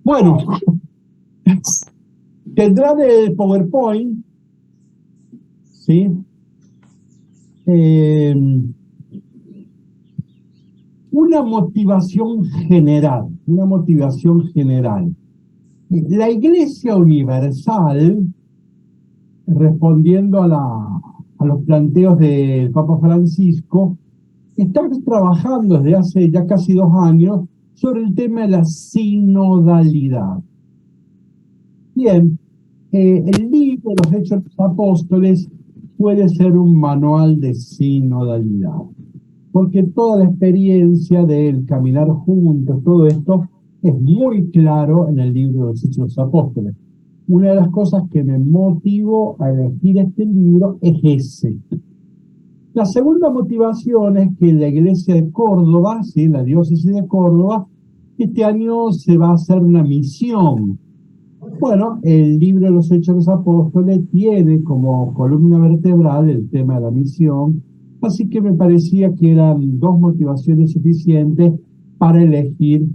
Bueno, tendrán el PowerPoint, ¿sí? Eh, una motivación general, una motivación general. La Iglesia Universal, respondiendo a los planteos del Papa Francisco, está trabajando desde hace ya casi 2 años sobre el tema de la sinodalidad. Bien, el libro de los Hechos de los Apóstoles puede ser un manual de sinodalidad, porque toda la experiencia del caminar juntos, todo esto, es muy claro en el libro de los Hechos de los Apóstoles. Una de las cosas que me motivó a elegir este libro es ese. La segunda motivación es que la iglesia de Córdoba, ¿sí?, la diócesis de Córdoba, este año se va a hacer una misión. Bueno, el libro de los Hechos de los Apóstoles tiene como columna vertebral el tema de la misión, así que me parecía que eran dos motivaciones suficientes para elegir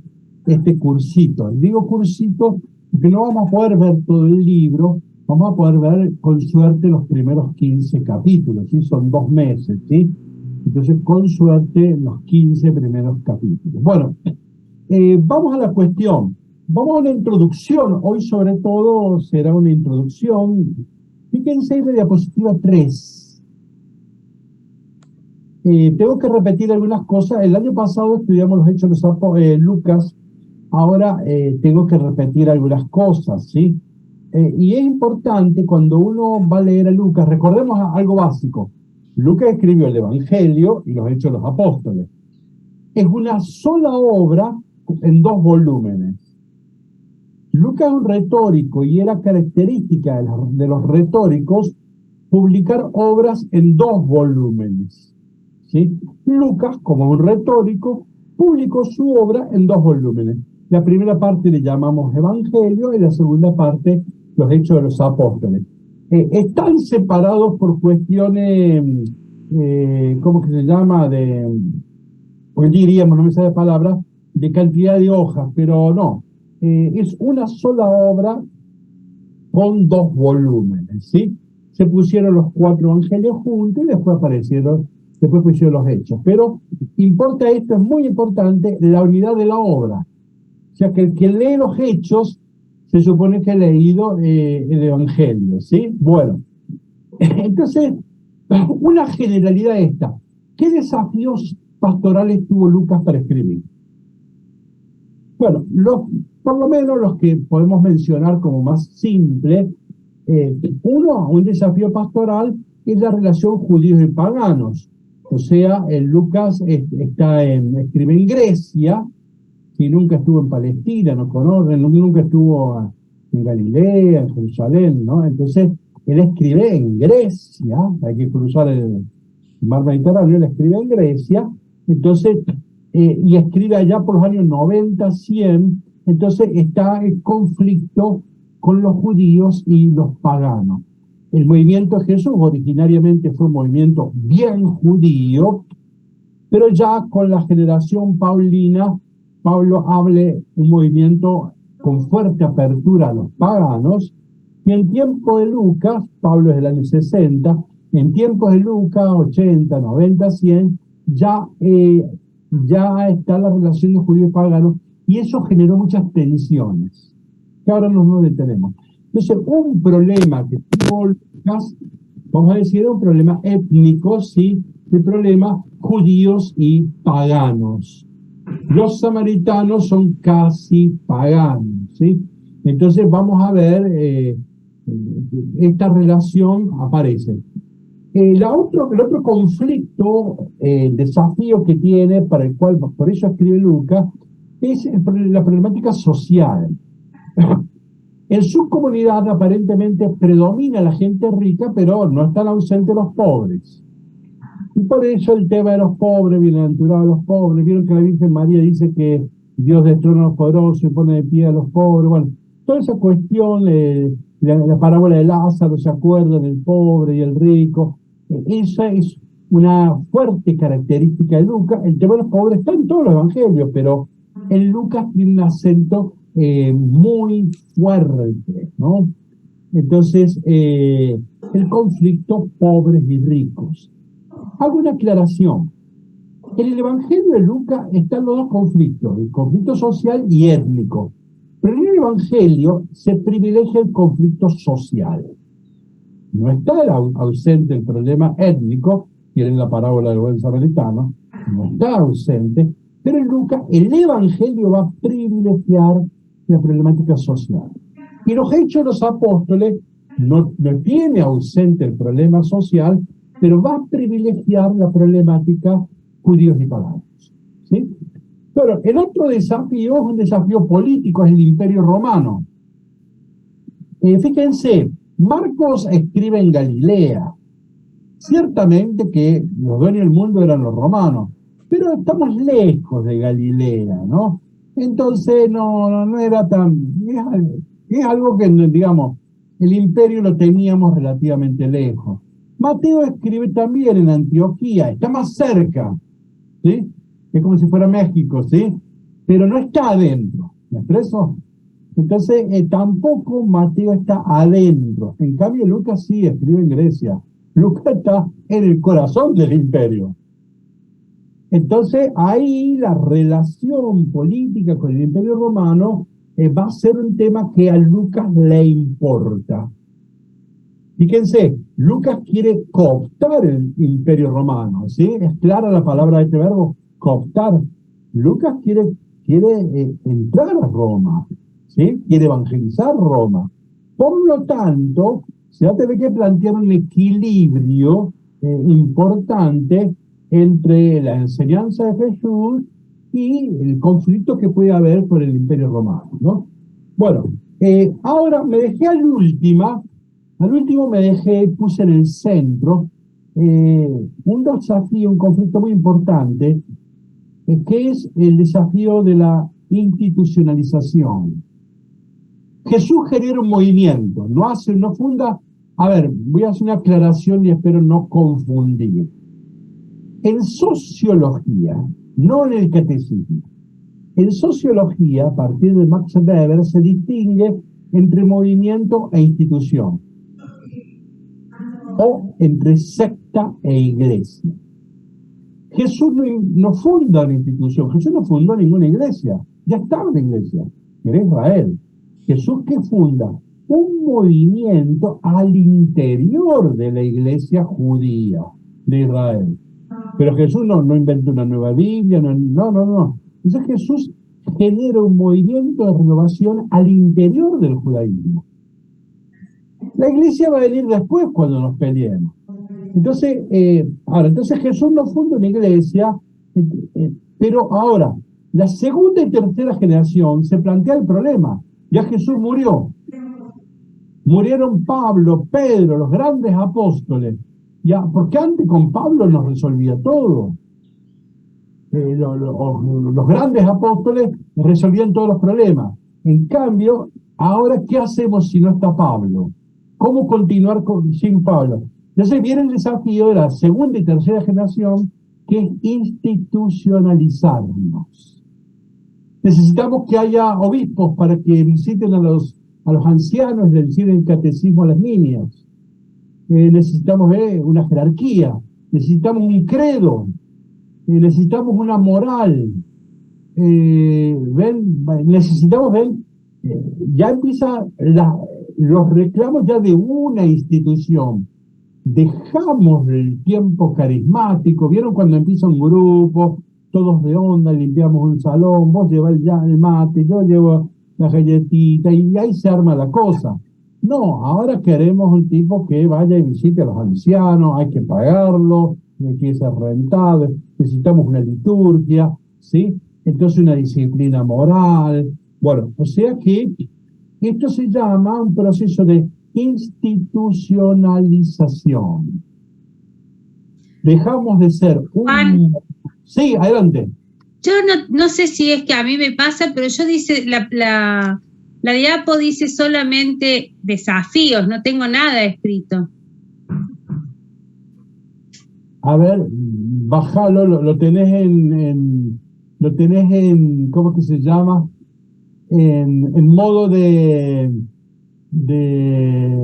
este cursito. Digo cursito porque no vamos a poder ver todo el libro, vamos a poder ver con suerte los primeros 15 capítulos, ¿sí? Son 2 meses, ¿sí? Entonces, con suerte, los 15 primeros capítulos. Bueno, vamos a la cuestión. Vamos a una introducción. Hoy, sobre todo, será una introducción. Fíjense en la diapositiva 3. Tengo que repetir algunas cosas. El año pasado estudiamos los Hechos de Lucas. Ahora tengo que repetir algunas cosas, ¿sí? Y es importante cuando uno va a leer a Lucas, recordemos algo básico. Lucas escribió el Evangelio y los Hechos de los Apóstoles. Es una sola obra en 2 volúmenes. Lucas es un retórico y era característica de los retóricos publicar obras en 2 volúmenes, ¿sí? Lucas, como un retórico, publicó su obra en 2 volúmenes. La primera parte le llamamos Evangelio y la segunda parte los Hechos de los Apóstoles. Están separados por cuestiones, ¿cómo que se llama? Hoy diríamos, no me sale la palabra, de cantidad de hojas, pero no. Es una sola obra con 2 volúmenes, ¿sí? Se pusieron los 4 evangelios juntos y después pusieron los hechos. Pero importa esto, es muy importante, la unidad de la obra. O sea, que el que lee los hechos se supone que ha leído el evangelio, ¿sí? Bueno, entonces, una generalidad esta. ¿Qué desafíos pastorales tuvo Lucas para escribir? Bueno, por lo menos los que podemos mencionar como más simple, un desafío pastoral es la relación judíos y paganos. O sea, Lucas escribe en Grecia, que nunca estuvo en Palestina, no conoce, nunca estuvo en Galilea, en Jerusalén, ¿no? Entonces, él escribe en Grecia, hay que cruzar el mar Mediterráneo, él escribe en Grecia, entonces, y escribe allá por los años 90, 100, entonces está en conflicto con los judíos y los paganos. El movimiento de Jesús originariamente fue un movimiento bien judío, pero ya con la generación paulina, Pablo hable un movimiento con fuerte apertura a los paganos, y en tiempo de Lucas, Pablo es del año 60, en tiempos de Lucas, 80, 90, 100, ya está la relación de judíos y paganos, y eso generó muchas tensiones, que ahora no nos detenemos. Entonces, un problema que tuvo Lucas, vamos a decir, era un problema étnico, ¿sí? El problema judíos y paganos. Los samaritanos son casi paganos, ¿sí? Entonces vamos a ver, esta relación aparece. El otro conflicto, desafío que tiene, para el cual, por eso escribe Lucas, es la problemática social. En su comunidad aparentemente predomina la gente rica, pero no están ausentes los pobres. Y por eso el tema de los pobres, bienaventurado de los pobres, vieron que la Virgen María dice que Dios destrona a los poderosos y pone de pie a los pobres. Bueno, toda esa cuestión, la parábola de Lázaro, ¿se acuerdan? El pobre y el rico. Esa es una fuerte característica de Lucas. El tema de los pobres está en todos los evangelios, pero en Lucas tiene un acento muy fuerte, ¿no? Entonces, el conflicto pobres y ricos. Hago una aclaración. En el Evangelio de Lucas están los dos conflictos, el conflicto social y étnico. Pero en el Evangelio se privilegia el conflicto social. No está ausente el problema étnico, que en la parábola del buen samaritano, no está ausente, pero en Lucas el Evangelio va a privilegiar la problemática social. Y los Hechos de los Apóstoles no tiene ausente el problema social, pero va a privilegiar la problemática judíos y paganos. ¿Sí? Pero el otro desafío es un desafío político, es el Imperio Romano. Fíjense, Marcos escribe en Galilea. Ciertamente que los dueños del mundo eran los romanos, pero estamos lejos de Galilea, ¿no? Entonces no era tan... Es algo que, digamos, el imperio lo teníamos relativamente lejos. Mateo escribe también en Antioquía, está más cerca, ¿sí? Es como si fuera México, ¿sí? Pero no está adentro, ¿me expreso? Entonces, tampoco Mateo está adentro. En cambio, Lucas sí escribe en Grecia. Lucas está en el corazón del imperio. Entonces, ahí la relación política con el imperio romano va a ser un tema que a Lucas le importa. Fíjense, Lucas quiere cooptar el imperio romano, ¿sí? Es clara la palabra de este verbo, cooptar. Lucas quiere entrar a Roma, ¿sí? Quiere evangelizar Roma. Por lo tanto, se va a tener que plantear un equilibrio importante entre la enseñanza de Jesús y el conflicto que puede haber con el imperio romano, ¿no? Bueno, ahora me dejé al último puse en el centro un desafío, un conflicto muy importante, que es el desafío de la institucionalización. Jesús genera un movimiento, no funda. A ver, voy a hacer una aclaración y espero no confundir. En sociología, no en el catecismo, en sociología, a partir de Max Weber, se distingue entre movimiento e institución, o entre secta e iglesia. Jesús no funda una institución, Jesús no fundó ninguna iglesia, ya estaba una iglesia, que era Israel. Jesús, ¿qué funda? Un movimiento al interior de la iglesia judía de Israel. Pero Jesús no inventó una nueva Biblia, no. Entonces Jesús genera un movimiento de renovación al interior del judaísmo. La iglesia va a venir después cuando nos peleemos. Entonces, entonces Jesús no funda una iglesia, pero ahora, la segunda y tercera generación se plantea el problema. Ya Jesús murió. Murieron Pablo, Pedro, los grandes apóstoles. Ya, porque antes con Pablo nos resolvía todo. Los grandes apóstoles resolvían todos los problemas. En cambio, ahora, ¿qué hacemos si no está Pablo? ¿Cómo continuar sin Pablo? Entonces viene el desafío de la segunda y tercera generación, que es institucionalizarnos. Necesitamos que haya obispos para que visiten a los ancianos, le enseñen el catecismo a las niñas. Necesitamos una jerarquía, necesitamos un credo, necesitamos una moral. Necesitamos ya empieza los reclamos ya de una institución. Dejamos el tiempo carismático. ¿Vieron cuando empieza un grupo, todos de onda, limpiamos un salón, vos llevas ya el mate, yo llevo la galletita y ahí se arma la cosa? No, ahora queremos un tipo que vaya y visite a los ancianos, hay que pagarlo, hay que ser rentado, necesitamos una liturgia, ¿sí? Entonces una disciplina moral. Bueno, o sea que esto se llama un proceso de institucionalización. Dejamos de ser Juan, Sí, adelante. yo no sé si es que a mí me pasa, pero yo dice, la diapo dice solamente desafíos, no tengo nada escrito. A ver, bájalo, lo tenés lo tenés en, ¿cómo que se llama? en modo de, de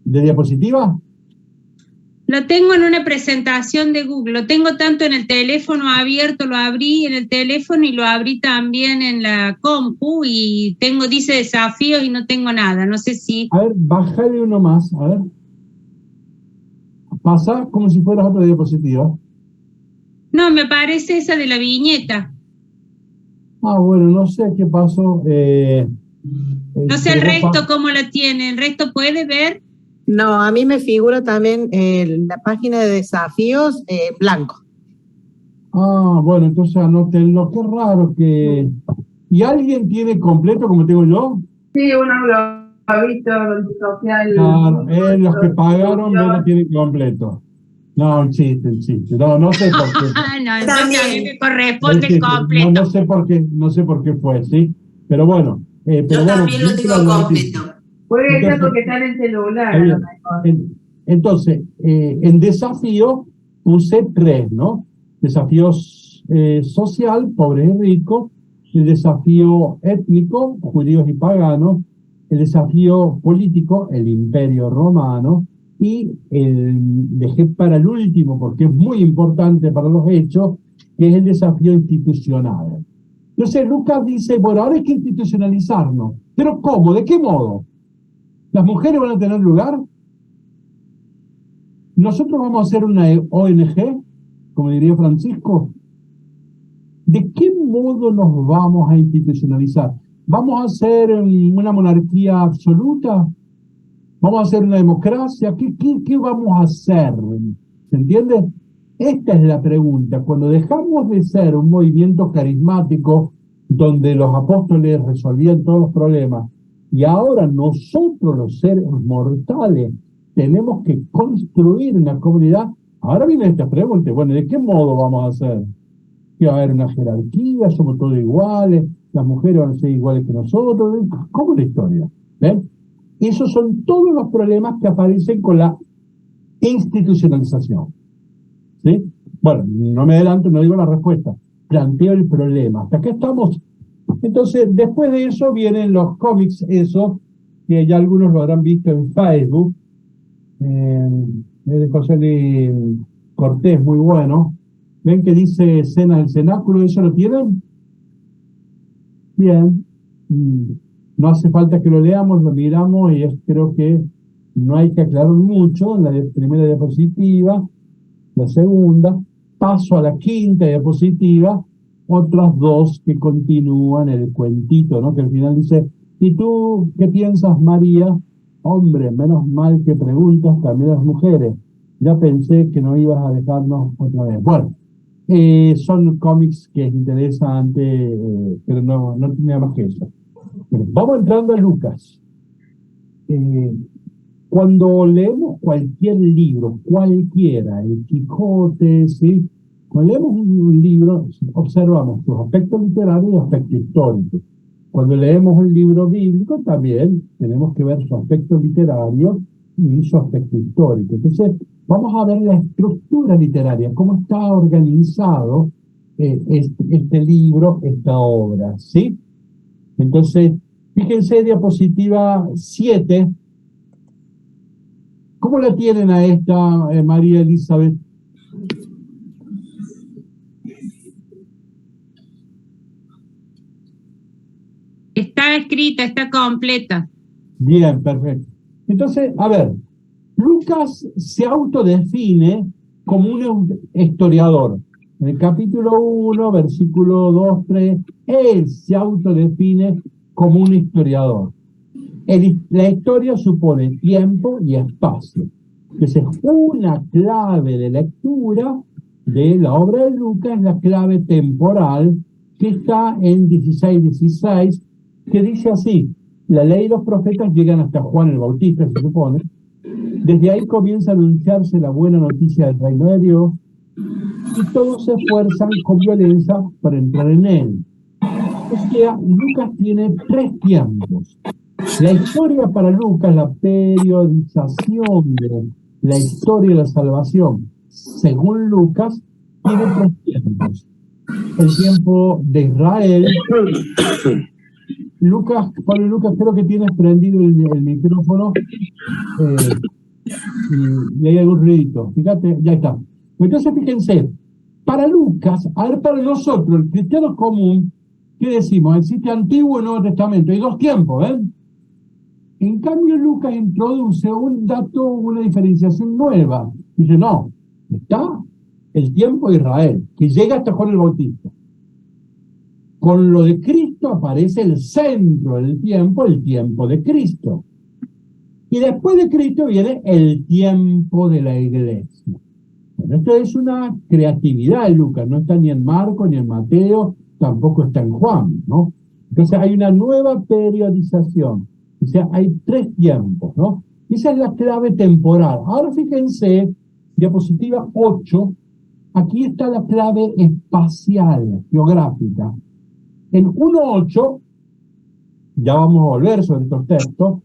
diapositiva. Lo tengo en una presentación de Google, lo tengo tanto en el teléfono abierto, lo abrí en el teléfono y lo abrí también en la compu y dice desafíos y no tengo nada, no sé si... A ver, bájale uno más, a ver. Pasa como si fueras otra diapositiva. No, me parece esa de la viñeta. Ah, bueno, no sé qué pasó. No sé el resto cómo la tiene, ¿el resto puede ver? No, a mí me figura también la página de desafíos blanco. Ah, bueno, entonces anótenlo. Qué raro que... ¿Y alguien tiene completo como tengo yo? Sí, uno lo ha visto social. Claro, los que pagaron lo tienen completo. No, un chiste. No sé por qué. No, entonces a mí me corresponde el completo. No sé por qué fue, ¿sí? Pero bueno. Yo también lo tengo completo. Puede ser porque está en el celular, a lo mejor. Entonces, en desafío puse 3, ¿no? Desafíos social, pobres y ricos, el desafío étnico, judíos y paganos, el desafío político, el imperio romano, y dejé para el último, porque es muy importante para los hechos, que es el desafío institucional. Entonces Lucas dice, bueno, ahora hay que institucionalizarnos. ¿Pero cómo? ¿De qué modo? ¿Las mujeres van a tener lugar? ¿Nosotros vamos a hacer una ONG, como diría Francisco? ¿De qué modo nos vamos a institucionalizar? ¿Vamos a hacer una monarquía absoluta? ¿Vamos a hacer una democracia? ¿Qué vamos a hacer? ¿Se entiende? Esta es la pregunta. Cuando dejamos de ser un movimiento carismático donde los apóstoles resolvían todos los problemas y ahora nosotros los seres mortales tenemos que construir una comunidad, ahora viene esta pregunta, bueno, ¿de qué modo vamos a hacer? ¿Que va a haber una jerarquía? ¿Somos todos iguales? ¿Las mujeres van a ser iguales que nosotros? ¿Cómo es la historia? ¿Ven? Esos son todos los problemas que aparecen con la institucionalización. ¿Sí? Bueno, no me adelanto, no digo la respuesta. Planteo el problema. Hasta acá estamos. Entonces, después de eso vienen los cómics, esos, que ya algunos lo habrán visto en Facebook. De José Luis Cortés, muy bueno. ¿Ven que dice escenas del cenáculo? ¿Eso lo tienen? Bien. No hace falta que lo leamos, lo miramos y creo que no hay que aclarar mucho. La primera diapositiva, la segunda, paso a la quinta diapositiva, otras 2 que continúan el cuentito, ¿no? Que al final dice, ¿y tú qué piensas, María? Hombre, menos mal que preguntas también a las mujeres. Ya pensé que no ibas a dejarnos otra vez. Bueno, son cómics que es interesante, pero no tiene más que eso. Bueno, vamos entrando a Lucas. Cuando leemos cualquier libro, cualquiera, el Quijote, ¿sí? Cuando leemos un libro, observamos sus aspectos literarios y aspectos históricos. Cuando leemos un libro bíblico, también tenemos que ver su aspecto literario y su aspecto histórico. Entonces, vamos a ver la estructura literaria, cómo está organizado este libro, esta obra, ¿sí? Entonces, fíjense, diapositiva 7. ¿Cómo la tienen a esta, María Elizabeth? Está escrita, está completa. Bien, perfecto. Entonces, a ver, Lucas se autodefine como un historiador. En el capítulo 1, versículo 2, 3, él se autodefine como un historiador. La historia supone tiempo y espacio. Entonces, una clave de lectura de la obra de Lucas es la clave temporal que está en 16:16, que dice así: la ley y los profetas llegan hasta Juan el Bautista, se supone. Desde ahí comienza a anunciarse la buena noticia del reino de Dios y todos se esfuerzan con violencia para entrar en él. O sea, Lucas tiene 3 tiempos. La historia para Lucas, la periodización de la historia de la salvación, según Lucas, tiene 3 tiempos. el tiempo de Israel. Lucas, Pablo Lucas, creo que tienes prendido el micrófono y hay algún ruidito. Fíjate, ya está. Entonces, fíjense, para Lucas, a ver, para nosotros, el cristiano común, ¿qué decimos? Existe Antiguo y Nuevo Testamento. Hay dos tiempos, ¿ven? En cambio, Lucas introduce un dato, una diferenciación nueva. Dice, no, está el tiempo de Israel, que llega hasta Juan el Bautista. Con lo de Cristo aparece el centro del tiempo, el tiempo de Cristo. Y después de Cristo viene el tiempo de la iglesia. Bueno, esto es una creatividad de Lucas, no está ni en Marcos, ni en Mateo, tampoco está en Juan, ¿no? Entonces hay una nueva periodización. O sea, hay 3 tiempos, ¿no? Esa es la clave temporal. Ahora fíjense, diapositiva 8, aquí está la clave espacial, geográfica. En 1.8, ya vamos a volver sobre estos textos,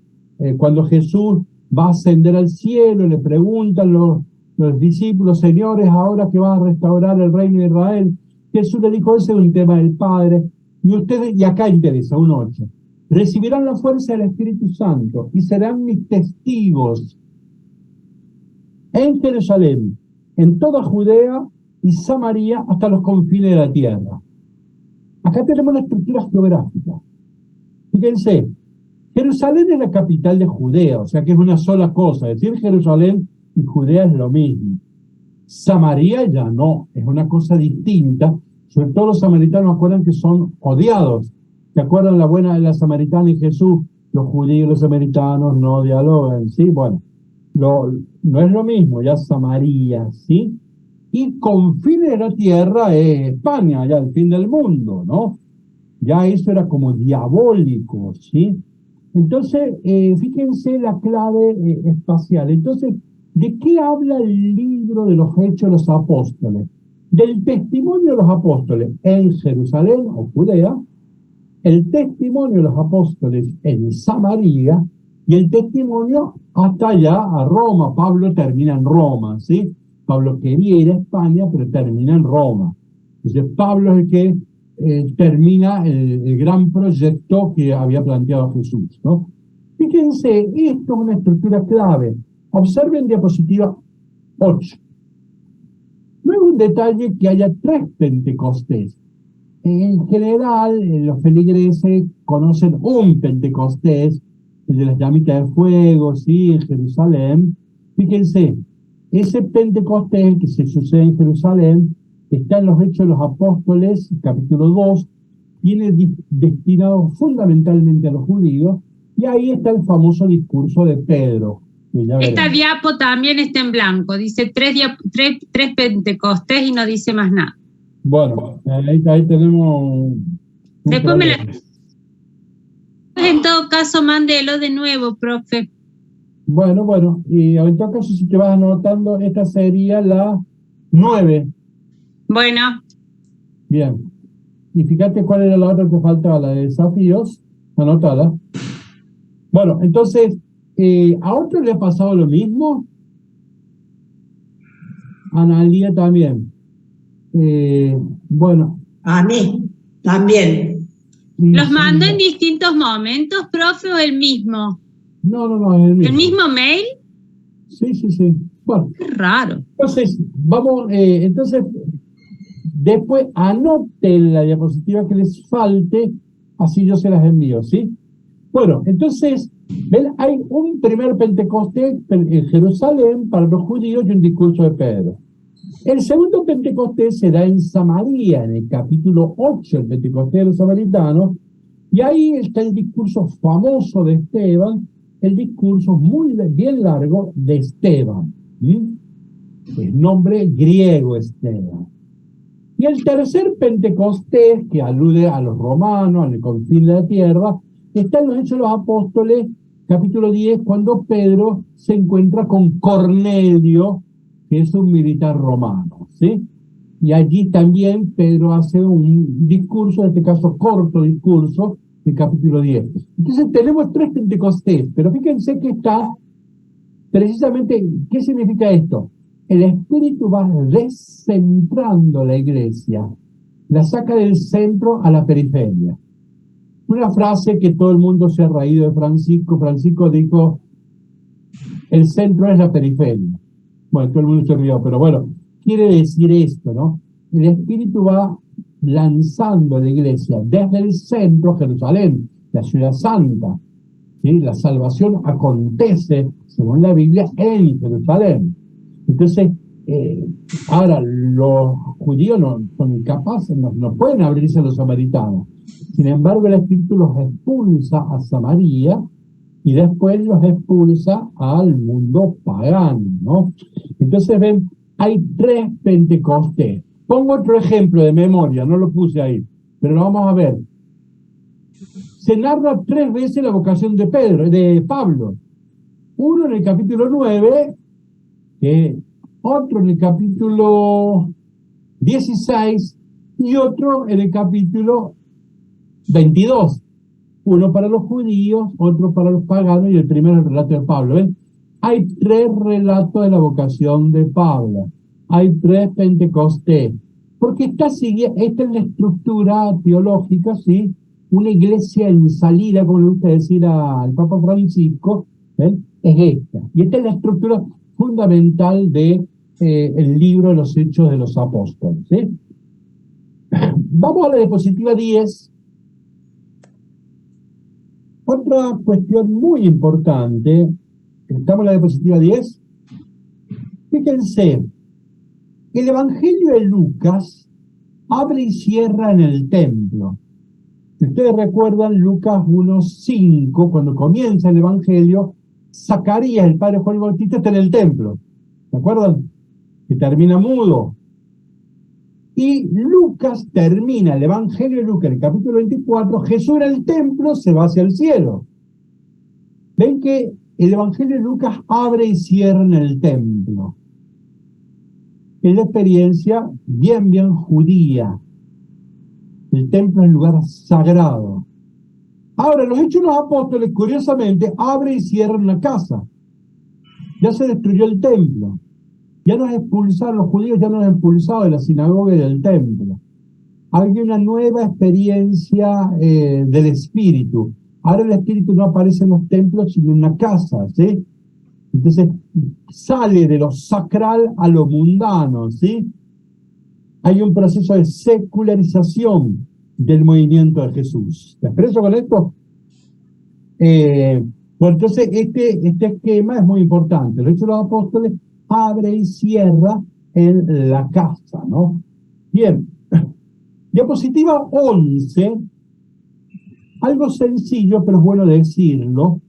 cuando Jesús va a ascender al cielo, le preguntan los discípulos, señores, ahora que va a restaurar el reino de Israel, Jesús le dijo, ese es un tema del Padre, y ustedes, y acá interesa, 1.8, recibirán la fuerza del Espíritu Santo y serán mis testigos en Jerusalén, en toda Judea y Samaria, hasta los confines de la tierra. Acá tenemos una estructura geográfica. Fíjense, Jerusalén es la capital de Judea, o sea que es una sola cosa. Decir Jerusalén y Judea es lo mismo. Samaria ya no, es una cosa distinta. Sobre todo los samaritanos acuerdan que son odiados. ¿Se acuerdan la buena de la samaritana y Jesús? Los judíos y los samaritanos no dialogan, ¿sí? Bueno, no es lo mismo, ya Samaria, ¿sí? Y confines de la tierra es España, ya el fin del mundo, ¿no? Ya eso era como diabólico, ¿sí? Entonces, fíjense la clave espacial. Entonces, ¿de qué habla el libro de los Hechos de los Apóstoles? Del testimonio de los apóstoles en Jerusalén o Judea, el testimonio de los apóstoles en Samaria y el testimonio hasta allá a Roma. Pablo termina en Roma, ¿sí? Pablo quería ir a España, pero termina en Roma. Entonces, Pablo es el que termina el gran proyecto que había planteado Jesús, ¿no? Fíjense, esto es una estructura clave. Observen diapositiva 8. No es un detalle que haya 3 Pentecostés. En general, los feligreses conocen un Pentecostés, el de las llamitas de fuego, ¿sí? En Jerusalén. Fíjense, ese Pentecostés que se sucede en Jerusalén está en los Hechos de los Apóstoles, capítulo 2, viene destinado fundamentalmente a los judíos, y ahí está el famoso discurso de Pedro. Esta diapo también está en blanco, dice 3 Pentecostés y no dice más nada. Bueno, ahí tenemos... Después me la... En todo caso, mándelo de nuevo, profe. Bueno, y en todo caso, si te vas anotando, esta sería la 9. Bueno. Bien. Y fíjate cuál era la otra que faltaba, la de desafíos. Anótala. Bueno, entonces, ¿a otro le ha pasado lo mismo? A Analía también. Bueno. A mí también. ¿Los mando en distintos momentos, profe, o el mismo? No, es el mismo. ¿El mismo mail? Sí. Bueno. Qué raro. Entonces, vamos, después anoten la diapositiva que les falte, así yo se las envío, ¿sí? Bueno, entonces, ¿ven? Hay un primer Pentecostés en Jerusalén para los judíos y un discurso de Pedro. El segundo Pentecostés se da en Samaria, en el capítulo 8, el Pentecostés de los samaritanos, y ahí está el discurso famoso de Esteban, el discurso bien largo de Esteban. El nombre griego Esteban. Y el tercer Pentecostés, que alude a los romanos, al confín de la tierra, está en los Hechos de los Apóstoles, capítulo 10, cuando Pedro se encuentra con Cornelio, que es un militar romano, ¿sí? Y allí también Pedro hace un discurso, en este caso corto discurso, del capítulo 10. Entonces tenemos 3 Pentecostés, pero fíjense que está precisamente, ¿qué significa esto? El Espíritu va descentrando la iglesia. la saca del centro a la periferia. Una frase que todo el mundo se ha reído de Francisco. Francisco dijo, el centro es la periferia. Bueno, todo el mundo se rió, pero bueno, quiere decir esto, ¿no? El Espíritu va lanzando a la iglesia desde el centro, Jerusalén, la ciudad santa, ¿sí? La salvación acontece, según la Biblia, en Jerusalén. Entonces, ahora los judíos no son incapaces, no pueden abrirse a los samaritanos. Sin embargo, el Espíritu los expulsa a Samaria y después los expulsa al mundo pagano, ¿no? Entonces ven, hay 3 Pentecostés. Pongo otro ejemplo de memoria, no lo puse ahí, pero lo vamos a ver. Se narra 3 veces la vocación de Pablo. Uno en el capítulo 9, otro en el capítulo 16 y otro en el capítulo 22. Uno para los judíos, otro para los paganos y el primero el relato de Pablo. ¿Ven? Hay 3 relatos de la vocación de Pablo. Hay 3 Pentecostés. Porque esta es la estructura teológica, ¿sí? Una iglesia en salida, como le gusta decir al Papa Francisco, ¿ven? Es esta. Y esta es la estructura fundamental de el libro de los Hechos de los Apóstoles, ¿sí? Vamos a la diapositiva 10. Otra cuestión muy importante, estamos en la diapositiva 10. Fíjense, el Evangelio de Lucas abre y cierra en el templo. Si ustedes recuerdan, Lucas 1:5, cuando comienza el Evangelio, Zacarías, el padre de Juan el Bautista, está en el templo. ¿Se acuerdan? Que termina mudo. Y Lucas termina, el Evangelio de Lucas, en el capítulo 24, Jesús en el templo se va hacia el cielo. Ven que el Evangelio de Lucas abre y cierra en el templo. Es la experiencia bien judía. El templo es un lugar sagrado. Ahora, los Hechos de los Apóstoles, curiosamente, abre y cierra una casa. Ya se destruyó el templo. Ya nos expulsaron, los judíos ya nos han expulsado de la sinagoga y del templo. Hay una nueva experiencia del Espíritu. Ahora el Espíritu no aparece en los templos, sino en una casa, ¿sí? Entonces, sale de lo sacral a lo mundano, ¿sí? Hay un proceso de secularización del movimiento de Jesús. ¿Te expreso con esto? Bueno, entonces, este esquema es muy importante. Los Hechos de los Apóstoles abre y cierra en la casa, ¿no? Bien. Diapositiva 11. Algo sencillo, pero es bueno decirlo.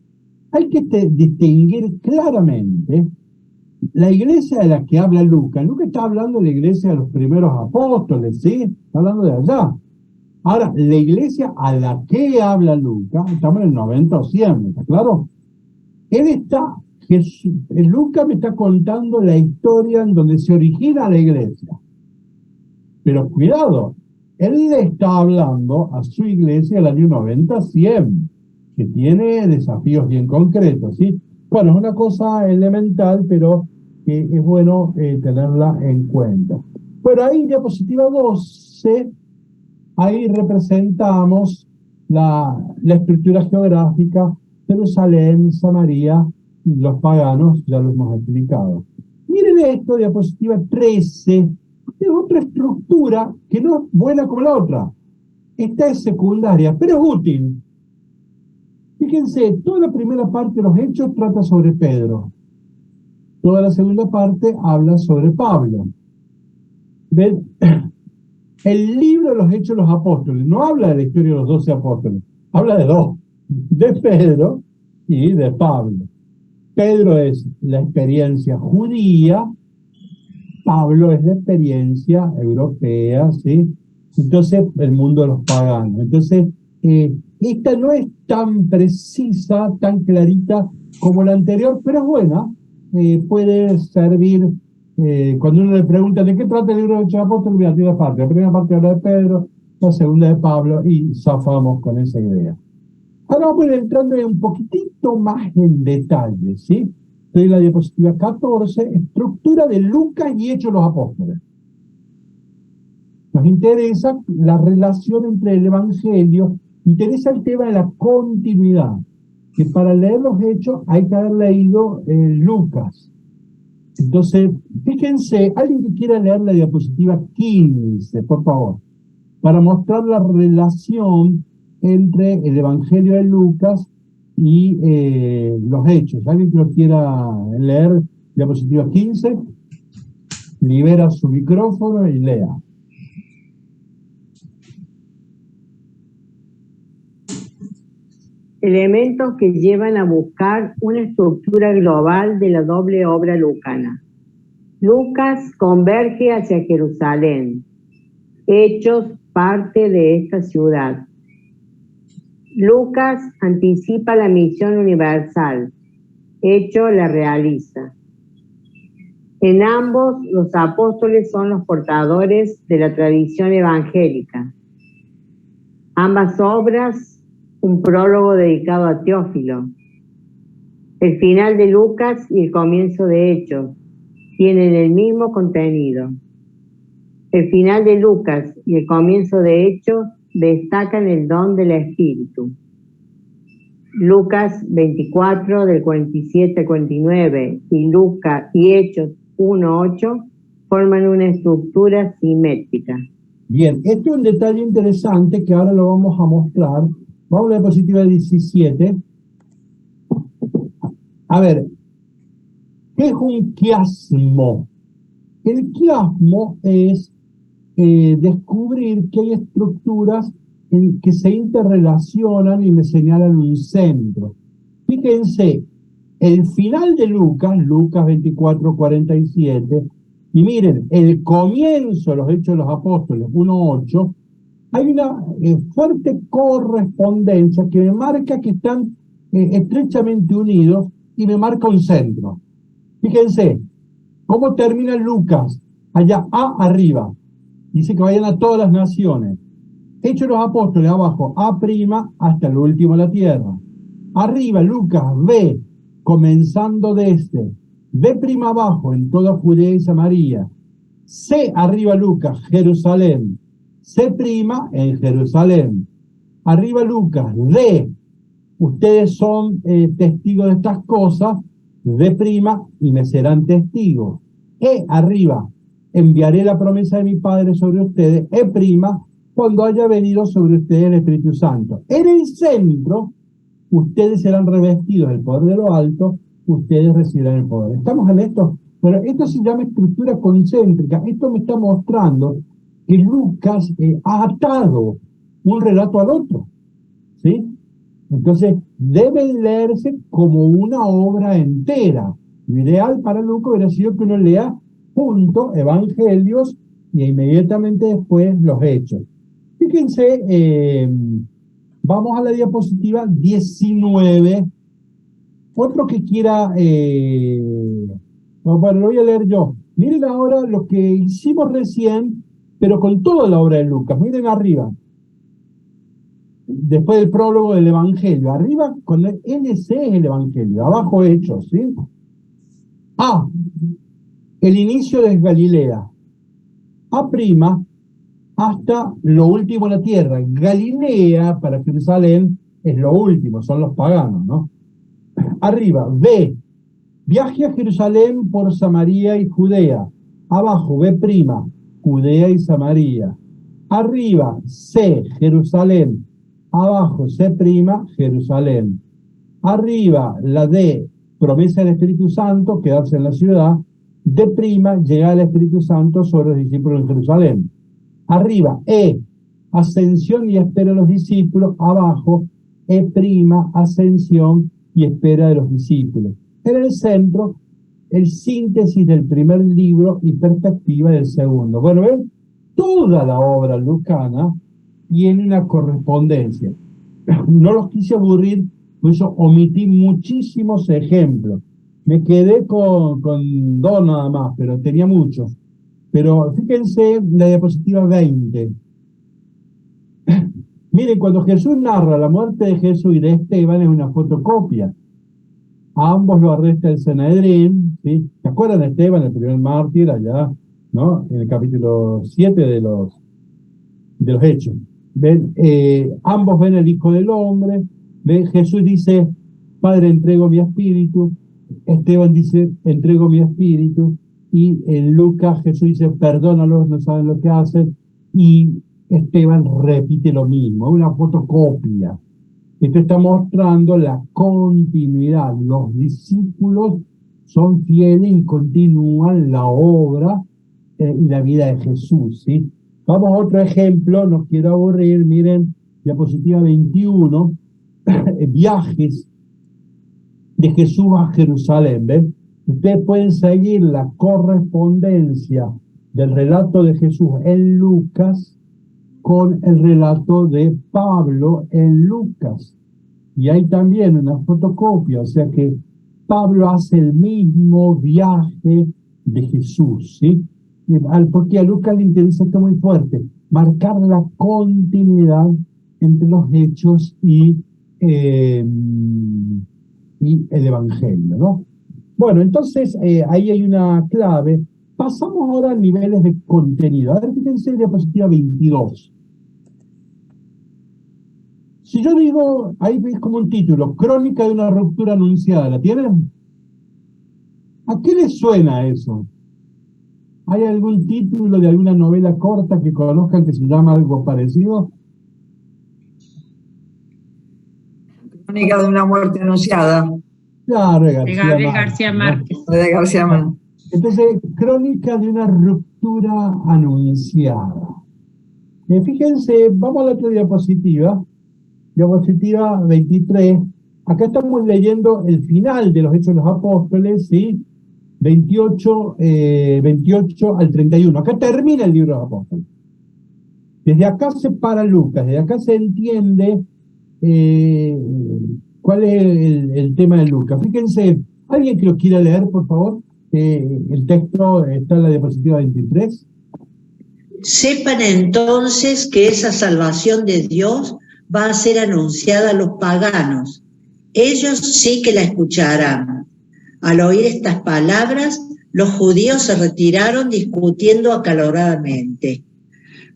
Hay que distinguir claramente la iglesia de la que habla Lucas. Lucas está hablando de la iglesia de los primeros apóstoles, ¿sí? Está hablando de allá. Ahora, la iglesia a la que habla Lucas, estamos en el 90 o 100, ¿está claro? Lucas me está contando la historia en donde se origina la iglesia. Pero cuidado, él le está hablando a su iglesia del año 90-100, que tiene desafíos bien concretos, ¿sí? Bueno, es una cosa elemental, pero que es bueno tenerla en cuenta. Pero ahí en diapositiva 12, ahí representamos la estructura geográfica, Jerusalén, Samaria, los paganos, ya lo hemos explicado. Miren esto, diapositiva 13, es otra estructura que no es buena como la otra. Esta es secundaria, pero es útil. Fíjense, toda la primera parte de los Hechos trata sobre Pedro. Toda la segunda parte habla sobre Pablo. ¿Ven? El libro de los Hechos de los Apóstoles no habla de la historia de los 12 apóstoles, habla de 2, de Pedro y de Pablo. Pedro es la experiencia judía, Pablo es la experiencia europea, ¿sí? Entonces, el mundo de los paganos. Entonces, esta no es tan precisa, tan clarita como la anterior, pero es buena. Puede servir, cuando uno le pregunta ¿de qué trata el libro de los apóstoles? Mira, tiene 2 partes. La primera parte habla de Pedro, la segunda de Pablo, y zafamos con esa idea. Ahora vamos a ir entrando un poquitito más en detalle, ¿sí? Estoy en la diapositiva 14, estructura de Lucas y Hechos de los Apóstoles. Nos interesa la relación entre el Evangelio, interesa el tema de la continuidad, que para leer los Hechos hay que haber leído Lucas. Entonces, fíjense, alguien que quiera leer la diapositiva 15, por favor, para mostrar la relación entre el Evangelio de Lucas y los Hechos. ¿Alguien que lo quiera leer? Diapositiva 15, libera su micrófono y lea. Elementos que llevan a buscar una estructura global de la doble obra lucana. Lucas converge hacia Jerusalén. Hechos parte de esta ciudad. Lucas anticipa la misión universal. Hechos la realiza. En ambos, los apóstoles son los portadores de la tradición evangélica. Ambas obras, un prólogo dedicado a Teófilo. El final de Lucas y el comienzo de Hechos tienen el mismo contenido. El final de Lucas y el comienzo de Hechos destacan el don del Espíritu. Lucas 24, del 47 al 49, y Lucas y Hechos 1:8 forman una estructura simétrica. Bien, esto es un detalle interesante que ahora lo vamos a mostrar. Vamos a la diapositiva 17. A ver, ¿qué es un quiasmo? El quiasmo es descubrir que hay estructuras que se interrelacionan y me señalan un centro. Fíjense, el final de Lucas, Lucas 24:47, y miren, el comienzo de los Hechos de los Apóstoles, 1:8, hay una fuerte correspondencia que me marca que están estrechamente unidos y me marca un centro. Fíjense, ¿cómo termina Lucas? Allá, A arriba. Dice que vayan a todas las naciones. Hechos de los Apóstoles, abajo, A' hasta el último de la tierra. Arriba, Lucas, B, comenzando desde. B' abajo, en toda Judea y Samaria. C, arriba, Lucas, Jerusalén. C' en Jerusalén. Arriba, Lucas, D, ustedes son testigos de estas cosas, D' y me serán testigos. E, arriba, enviaré la promesa de mi Padre sobre ustedes. E', cuando haya venido sobre ustedes el Espíritu Santo. En el centro, ustedes serán revestidos del poder de lo alto, ustedes recibirán el poder. ¿Estamos en esto? Bueno, esto se llama estructura concéntrica. Esto me está mostrando que Lucas ha atado un relato al otro, ¿sí? Entonces, deben leerse como una obra entera. Lo ideal para Lucas hubiera sido que uno lea junto Evangelios y inmediatamente después los Hechos. Fíjense, vamos a la diapositiva 19. Otro que quiera, bueno, lo voy a leer yo. Miren ahora lo que hicimos recién, pero con toda la obra de Lucas. Miren arriba. Después del prólogo del Evangelio. Arriba con el NC es el Evangelio. Abajo Hechos, ¿sí? A. El inicio de Galilea. A' hasta lo último de la tierra. Galilea, para Jerusalén, es lo último, son los paganos, ¿no? Arriba, B. Viaje a Jerusalén por Samaria y Judea. Abajo, B', Judea y Samaria. Arriba, C, Jerusalén. Abajo, C', Jerusalén. Arriba, la D, promesa del Espíritu Santo, quedarse en la ciudad. D', llegar al Espíritu Santo sobre los discípulos en Jerusalén. Arriba, E, ascensión y espera de los discípulos. Abajo, E', ascensión y espera de los discípulos. En el centro, el síntesis del primer libro y perspectiva del segundo. Bueno, ven, toda la obra lucana tiene una correspondencia. No los quise aburrir, por eso omití muchísimos ejemplos. Me quedé con dos nada más, pero tenía muchos. Pero fíjense la diapositiva 20. Miren, cuando Jesús narra la muerte de Jesús y de Esteban es una fotocopia. A ambos lo arresta el Sanedrín, ¿sí? ¿Se acuerdan de Esteban, el primer mártir, allá, ¿no? En el capítulo 7 de los de los Hechos. ¿Ven? Ambos ven el Hijo del Hombre. ¿Ven? Jesús dice, Padre, entrego mi espíritu. Esteban dice, entrego mi espíritu. Y en Lucas Jesús dice, perdónalos, no saben lo que hacen. Y Esteban repite lo mismo, una fotocopia. Esto está mostrando la continuidad. Los discípulos son fieles y continúan la obra y la vida de Jesús, ¿sí? Vamos a otro ejemplo, no quiero aburrir, miren, diapositiva 21, viajes de Jesús a Jerusalén, ¿ven? Ustedes pueden seguir la correspondencia del relato de Jesús en Lucas con el relato de Pablo en Lucas. Y hay también una fotocopia, o sea que Pablo hace el mismo viaje de Jesús, ¿sí? Porque a Lucas le interesa esto muy fuerte, marcar la continuidad entre los hechos y el Evangelio, ¿no? Bueno, entonces ahí hay una clave. Pasamos ahora a niveles de contenido. A ver, fíjense en diapositiva 22. Si yo digo, ahí ves como un título, Crónica de una ruptura anunciada, ¿la tienen? ¿A qué les suena eso? ¿Hay algún título de alguna novela corta que conozcan que se llama algo parecido? Crónica de una muerte anunciada. Claro, De Gabriel García Márquez. ¿No? De García Márquez. Entonces, Crónica de una ruptura anunciada. Fíjense, vamos a la otra diapositiva. Diapositiva 23. Acá estamos leyendo el final de los Hechos de los Apóstoles, ¿sí? 28 al 31. Acá termina el libro de los Apóstoles. Desde acá se para Lucas, desde acá se entiende cuál es el tema de Lucas. Fíjense, ¿alguien que lo quiera leer, por favor? El texto está en la diapositiva 23. Sepan entonces que esa salvación de Dios va a ser anunciada a los paganos. Ellos sí que la escucharán. Al oír estas palabras, los judíos se retiraron discutiendo acaloradamente.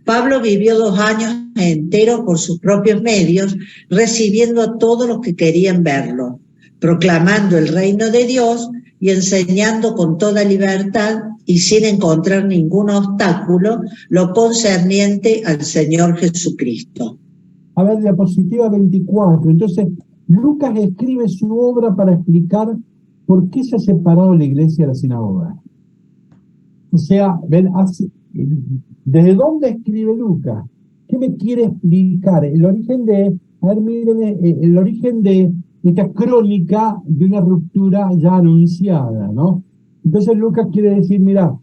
Pablo vivió 2 años enteros por sus propios medios, recibiendo a todos los que querían verlo, proclamando el reino de Dios y enseñando con toda libertad y sin encontrar ningún obstáculo lo concerniente al Señor Jesucristo. A ver, diapositiva 24. Entonces, Lucas escribe su obra para explicar por qué se ha separado la iglesia de la sinagoga. O sea, ven, ¿desde dónde escribe Lucas? ¿Qué me quiere explicar? El origen de, a ver, miren, el origen de esta crónica de una ruptura ya anunciada, ¿no? Entonces Lucas quiere decir, mira,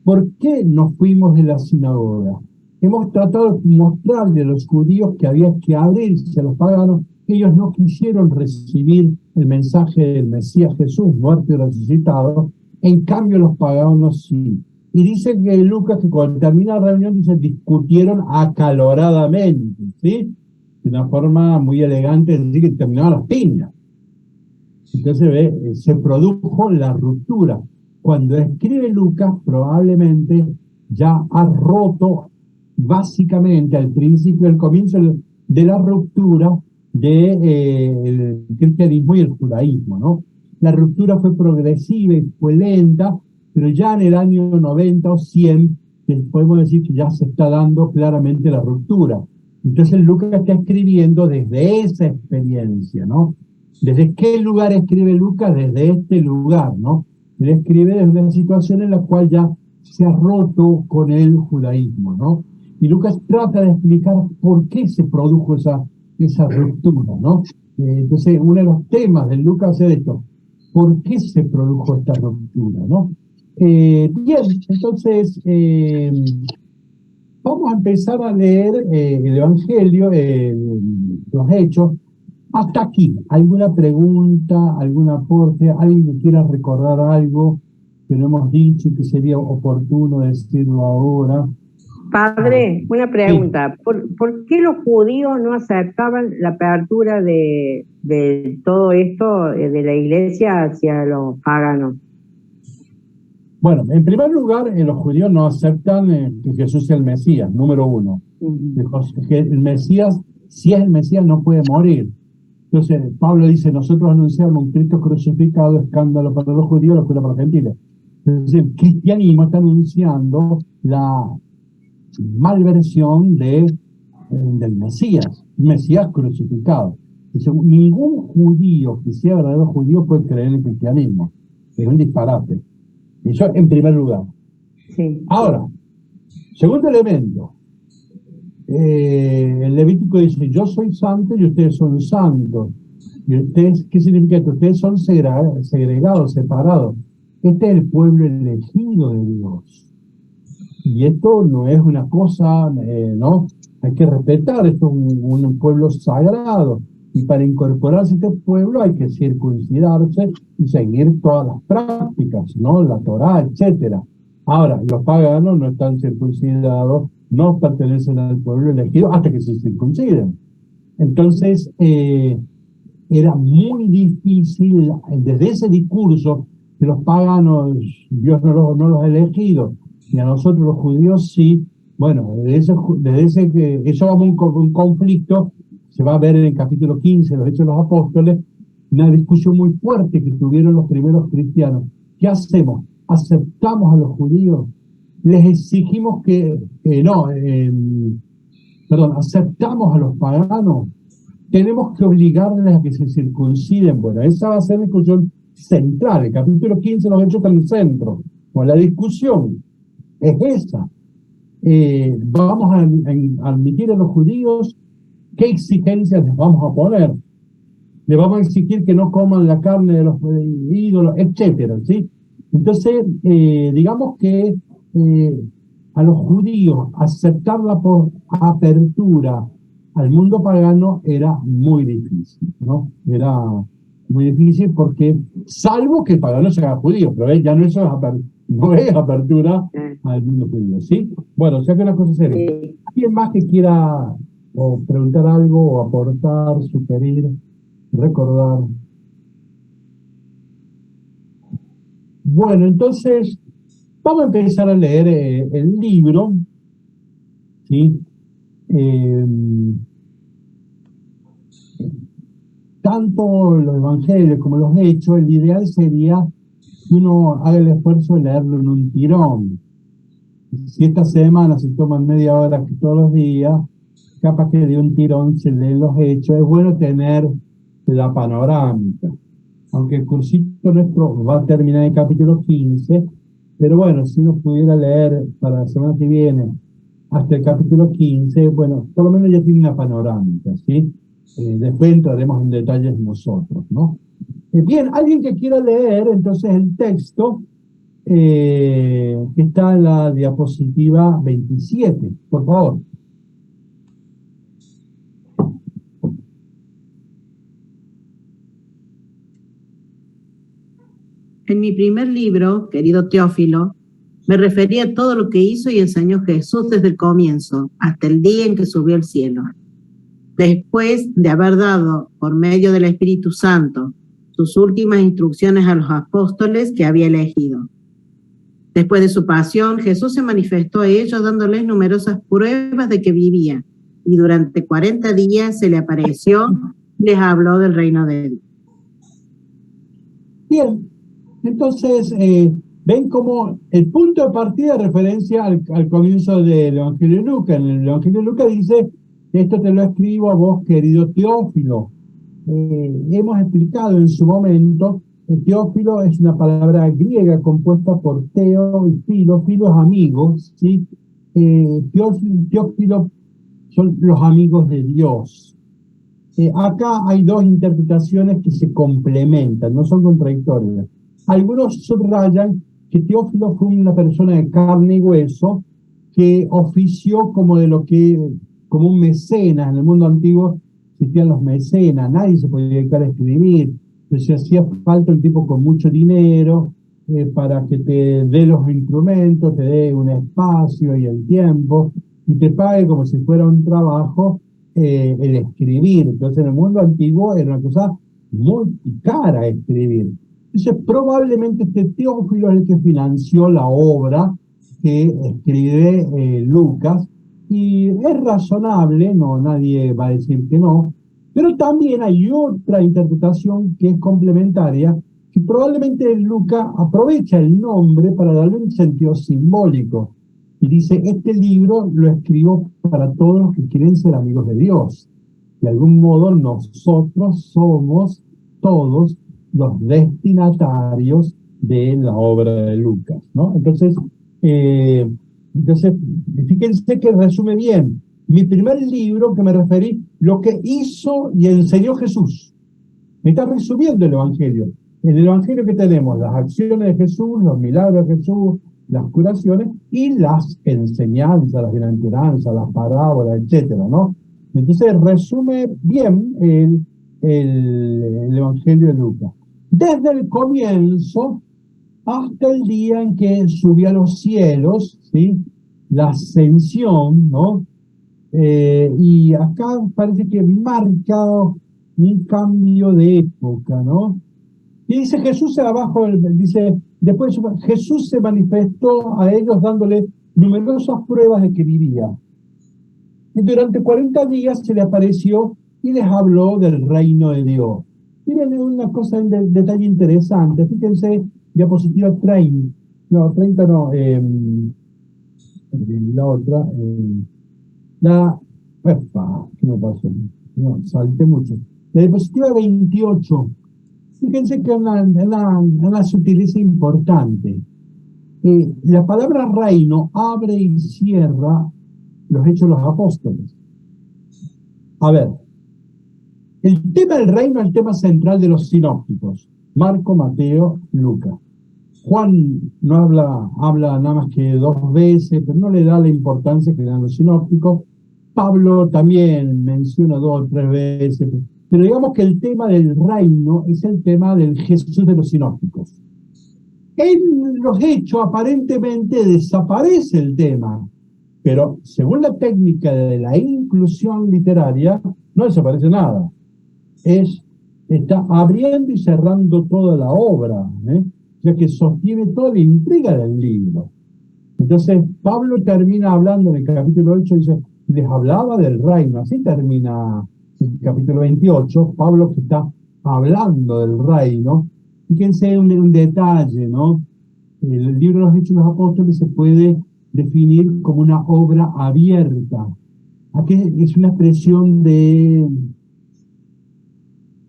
¿por qué nos fuimos de la sinagoga? Hemos tratado de mostrarle a los judíos que había que abrirse a los paganos. Ellos no quisieron recibir el mensaje del Mesías Jesús, muerto y resucitado. En cambio, los paganos sí. Y dice que Lucas, que cuando termina la reunión, dice, discutieron acaloradamente, ¿sí? De una forma muy elegante, es decir, que terminaban las piñas. Entonces, se produjo la ruptura. Cuando escribe Lucas, probablemente ya ha roto básicamente al principio, al comienzo de la ruptura del cristianismo y el judaísmo, ¿no? La ruptura fue progresiva y fue lenta, pero ya en el año 90 o 100 podemos decir que ya se está dando claramente la ruptura. Entonces Lucas está escribiendo desde esa experiencia, ¿no? ¿Desde qué lugar escribe Lucas? Desde este lugar, ¿no? Él escribe desde una situación en la cual ya se ha roto con el judaísmo, ¿no? Y Lucas trata de explicar por qué se produjo esa ruptura, ¿no? Entonces, uno de los temas de Lucas es esto: ¿por qué se produjo esta ruptura, no? Bien, entonces, vamos a empezar a leer el Evangelio, los Hechos. Hasta aquí, ¿alguna pregunta, algún aporte? ¿Alguien que quiera recordar algo que no hemos dicho y que sería oportuno decirlo ahora? Padre, una pregunta. Sí. ¿Por qué los judíos no aceptaban la apertura de todo esto de la iglesia hacia los paganos? Bueno, en primer lugar, los judíos no aceptan que Jesús sea el Mesías, número uno. Que el Mesías, si es el Mesías, no puede morir. Entonces, Pablo dice, nosotros anunciamos un Cristo crucificado, escándalo para los judíos, locura para los gentiles. Entonces, el cristianismo está anunciando la malversión del Mesías crucificado. Dice, ningún judío que sea verdadero judío puede creer en el cristianismo. Es un disparate. Eso en primer lugar. Sí. Ahora, segundo elemento. El Levítico dice, yo soy santo y ustedes son santos. ¿Y ustedes qué significa esto? Ustedes son segregados, separados. Este es el pueblo elegido de Dios. Y esto no es una cosa, ¿no? Hay que respetar, esto es un pueblo sagrado. Y para incorporarse a este pueblo hay que circuncidarse y seguir todas las prácticas, ¿no? La Torá, etcétera. Ahora, los paganos no están circuncidados, no pertenecen al pueblo elegido hasta que se circunciden. Entonces, era muy difícil, desde ese discurso, que los paganos, Dios no los ha elegido, y a nosotros los judíos sí. Bueno, desde ese que eso va a un conflicto, se va a ver en el capítulo 15, los Hechos de los Apóstoles, una discusión muy fuerte que tuvieron los primeros cristianos. ¿Qué hacemos? ¿Aceptamos a los judíos? Les exigimos aceptamos a los paganos. Tenemos que obligarles a que se circunciden. Bueno, esa va a ser la discusión central. El capítulo 15, los Hechos están en el centro. Bueno, la discusión es esa. Vamos a admitir a los judíos, ¿qué exigencias les vamos a poner? Le vamos a exigir que no coman la carne de los ídolos, etcétera, ¿sí? Entonces, digamos que a los judíos aceptarla por apertura al mundo pagano era muy difícil, ¿no? Era muy difícil porque, salvo que el pagano sea judío, pero ya no, no es apertura al mundo judío, ¿sí? Bueno, o sea que una cosa seria. ¿Alguien más que quiera o preguntar algo o aportar, sugerir, recordar? Bueno, entonces vamos a empezar a leer el libro, ¿sí? Tanto los evangelios como los hechos, el ideal sería que uno haga el esfuerzo de leerlo en un tirón. Si esta semana se toman media hora todos los días, capaz que de un tirón se leen los hechos. Es bueno tener la panorámica. Aunque el cursito nuestro va a terminar en el capítulo 15, pero bueno, si uno pudiera leer para la semana que viene hasta el capítulo 15, bueno, por lo menos ya tiene una panorámica, ¿sí? Después entraremos en detalles nosotros, ¿no? Bien, alguien que quiera leer entonces el texto que está en la diapositiva 27, por favor. En mi primer libro, querido Teófilo, me refería a todo lo que hizo y enseñó Jesús desde el comienzo, hasta el día en que subió al cielo. Después de haber dado, por medio del Espíritu Santo, sus últimas instrucciones a los apóstoles que había elegido. Después de su pasión, Jesús se manifestó a ellos dándoles numerosas pruebas de que vivía, y durante 40 días se le apareció y les habló del reino de Dios. Bien, entonces ven como el punto de partida de referencia al comienzo del Evangelio de Lucas. En el Evangelio de Lucas dice: esto te lo escribo a vos, querido Teófilo. Hemos explicado en su momento que Teófilo es una palabra griega compuesta por teo y filo. Filo es amigos, ¿sí? Teófilo son los amigos de Dios. Acá hay dos interpretaciones que se complementan, no son contradictorias. Algunos subrayan que Teófilo fue una persona de carne y hueso que ofició como un mecenas. En el mundo antiguo existían los mecenas, nadie se podía dedicar a escribir, entonces hacía falta un tipo con mucho dinero para que te dé los instrumentos, te dé un espacio y el tiempo, y te pague como si fuera un trabajo el escribir. Entonces en el mundo antiguo era una cosa muy cara escribir. Entonces, probablemente este Teófilo es el que financió la obra que escribe Lucas, y es razonable, no, nadie va a decir que no, pero también hay otra interpretación que es complementaria, que probablemente Lucas aprovecha el nombre para darle un sentido simbólico, y dice, este libro lo escribo para todos los que quieren ser amigos de Dios. De algún modo nosotros somos todos los destinatarios de la obra de Lucas, ¿no? Entonces, fíjense que resume bien. Mi primer libro, que me referí, lo que hizo y enseñó Jesús. Me está resumiendo el Evangelio. En el Evangelio que tenemos las acciones de Jesús, los milagros de Jesús, las curaciones y las enseñanzas, las bienaventuranzas, las parábolas, etcétera, ¿no? Entonces resume bien el Evangelio de Lucas. Desde el comienzo hasta el día en que subió a los cielos, ¿sí? La ascensión, ¿no? Y acá parece que marca un cambio de época, ¿no? Y dice Jesús abajo, dice, después Jesús se manifestó a ellos dándole numerosas pruebas de que vivía. Y durante 40 días se le apareció y les habló del reino de Dios. Miren una cosa, un detalle interesante. Fíjense, diapositiva 30. No, 30 no. La otra. ¿Qué me pasó? No, salté mucho. La diapositiva 28. Fíjense que una sutileza importante. La palabra reino abre y cierra los Hechos de los Apóstoles. A ver, el tema del reino es el tema central de los sinópticos. Marco, Mateo, Lucas. Juan no habla nada más que 2 veces, pero no le da la importancia que le dan los sinópticos. Pablo también menciona 2 o 3 veces, pero digamos que el tema del reino es el tema del Jesús de los sinópticos. En los Hechos aparentemente desaparece el tema, pero según la técnica de la inclusión literaria, no desaparece nada. Está abriendo y cerrando toda la obra, o sea que sostiene toda la intriga del libro. Entonces, Pablo termina hablando en el capítulo 8, dice, les hablaba del reino, así termina el capítulo 28, Pablo que está hablando del reino. Fíjense un detalle, ¿no? El libro de los Hechos de los Apóstoles se puede definir como una obra abierta. Aquí es una expresión de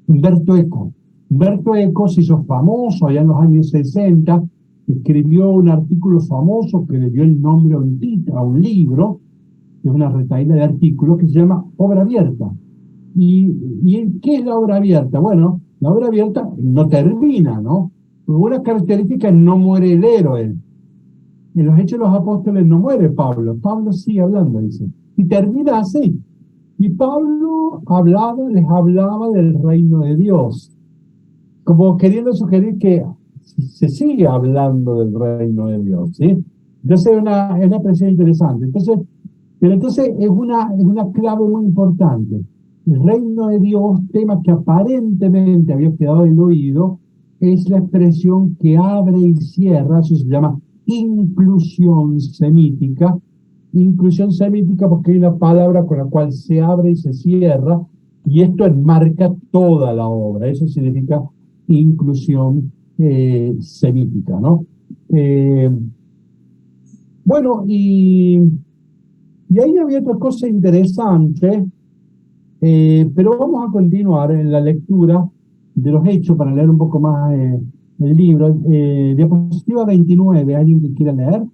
Umberto Eco. Umberto Eco se hizo famoso allá en los años 60, escribió un artículo famoso que le dio el nombre a un libro, que es una retahíla de artículos que se llama Obra Abierta. ¿Y qué es la obra abierta? Bueno, la obra abierta no termina, ¿no? Por una característica, no muere el héroe. En los Hechos de los Apóstoles no muere Pablo. Pablo sigue hablando, dice. Y termina así. Y Pablo les hablaba del reino de Dios, como queriendo sugerir que se sigue hablando del reino de Dios, ¿sí? Entonces es una expresión interesante. Pero entonces es una clave muy importante. El reino de Dios, tema que aparentemente había quedado en el oído, es la expresión que abre y cierra, eso se llama inclusión semítica. Inclusión semítica porque hay una palabra con la cual se abre y se cierra, y esto enmarca toda la obra. Eso significa inclusión semítica, ¿no? Bueno, y ahí había otra cosa interesante, pero vamos a continuar en la lectura de los Hechos para leer un poco más el libro. Diapositiva 29, ¿alguien que quiera leer?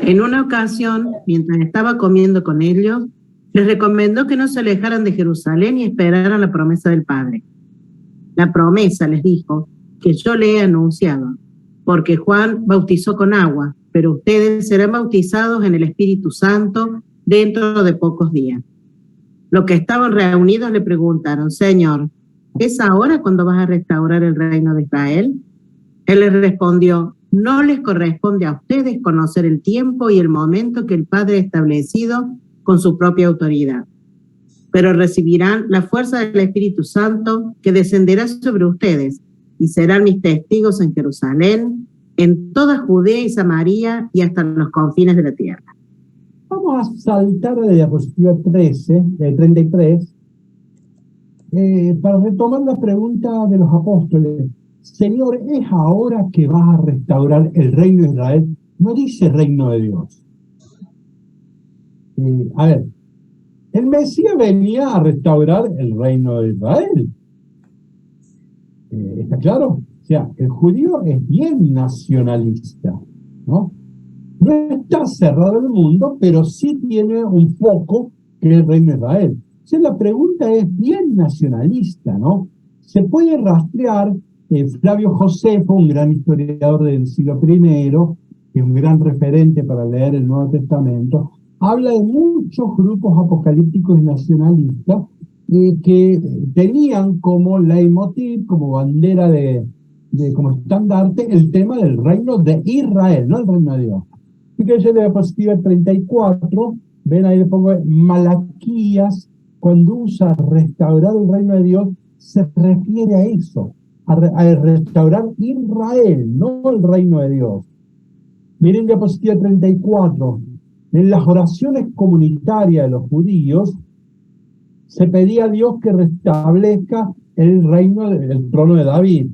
En una ocasión, mientras estaba comiendo con ellos, les recomendó que no se alejaran de Jerusalén y esperaran la promesa del Padre. La promesa, les dijo, que yo le he anunciado, porque Juan bautizó con agua, pero ustedes serán bautizados en el Espíritu Santo dentro de pocos días. Los que estaban reunidos le preguntaron, Señor, ¿es ahora cuando vas a restaurar el reino de Israel? Él les respondió, No les corresponde a ustedes conocer el tiempo y el momento que el Padre ha establecido con su propia autoridad, pero recibirán la fuerza del Espíritu Santo que descenderá sobre ustedes y serán mis testigos en Jerusalén, en toda Judea y Samaria y hasta los confines de la tierra. Vamos a saltar a la diapositiva 33, para retomar la pregunta de los apóstoles. Señor, ¿es ahora que vas a restaurar el reino de Israel? No dice reino de Dios. A ver, el Mesías venía a restaurar el reino de Israel. ¿Está claro? O sea, el judío es bien nacionalista, ¿no? No está cerrado el mundo, pero sí tiene un foco que es el reino de Israel. O sea, la pregunta es bien nacionalista, ¿no? Se puede rastrear. Flavio Josefo, un gran historiador del siglo I, y un gran referente para leer el Nuevo Testamento, habla de muchos grupos apocalípticos y nacionalistas que tenían como leitmotiv, como bandera como estandarte, el tema del reino de Israel, no el reino de Dios. Fíjense en la diapositiva 34, ven ahí le pongo Malaquías, cuando usa restaurar el reino de Dios, se refiere a eso, a restaurar Israel, no el reino de Dios. Miren diapositiva 34, en las oraciones comunitarias de los judíos, se pedía a Dios que restablezca el reino, el trono de David.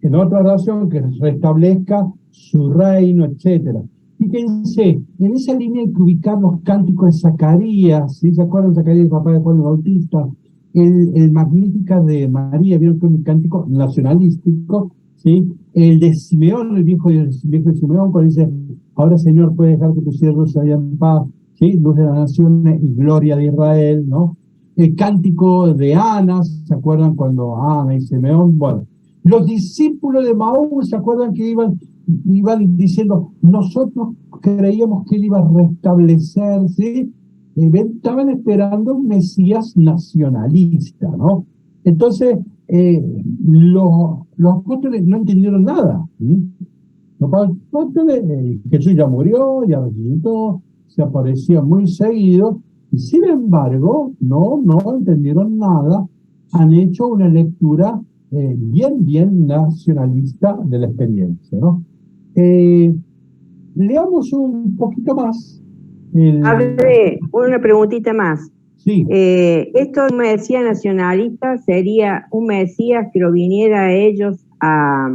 En otra oración, que restablezca su reino, etc. Fíjense, en esa línea hay que ubicar los cánticos de Zacarías, ¿sí? ¿Se acuerdan de Zacarías, el papá de Juan el Bautista? El Magnífica de María, vieron que es un cántico nacionalístico, ¿sí? El de Simeón, el viejo de Simeón, cuando dice, ahora Señor, puedes dejar que tus siervos se vayan en paz, ¿sí? Luz de las naciones y gloria de Israel, ¿no? El cántico de Ana, ¿se acuerdan cuando Ana y Simeón? Bueno, los discípulos de Maús, ¿se acuerdan que iban diciendo, nosotros creíamos que él iba a restablecer, ¿sí? Estaban esperando un Mesías nacionalista, ¿no? Entonces, los apóstoles no entendieron nada, ¿sí? Los apóstoles, Jesús ya murió, ya resucitó, se aparecía muy seguido, y sin embargo, no entendieron nada, han hecho una lectura bien nacionalista de la experiencia, ¿no? Leamos un poquito más. Abre una preguntita más. Sí. Esto de un Mesías nacionalista sería un Mesías que lo viniera a ellos a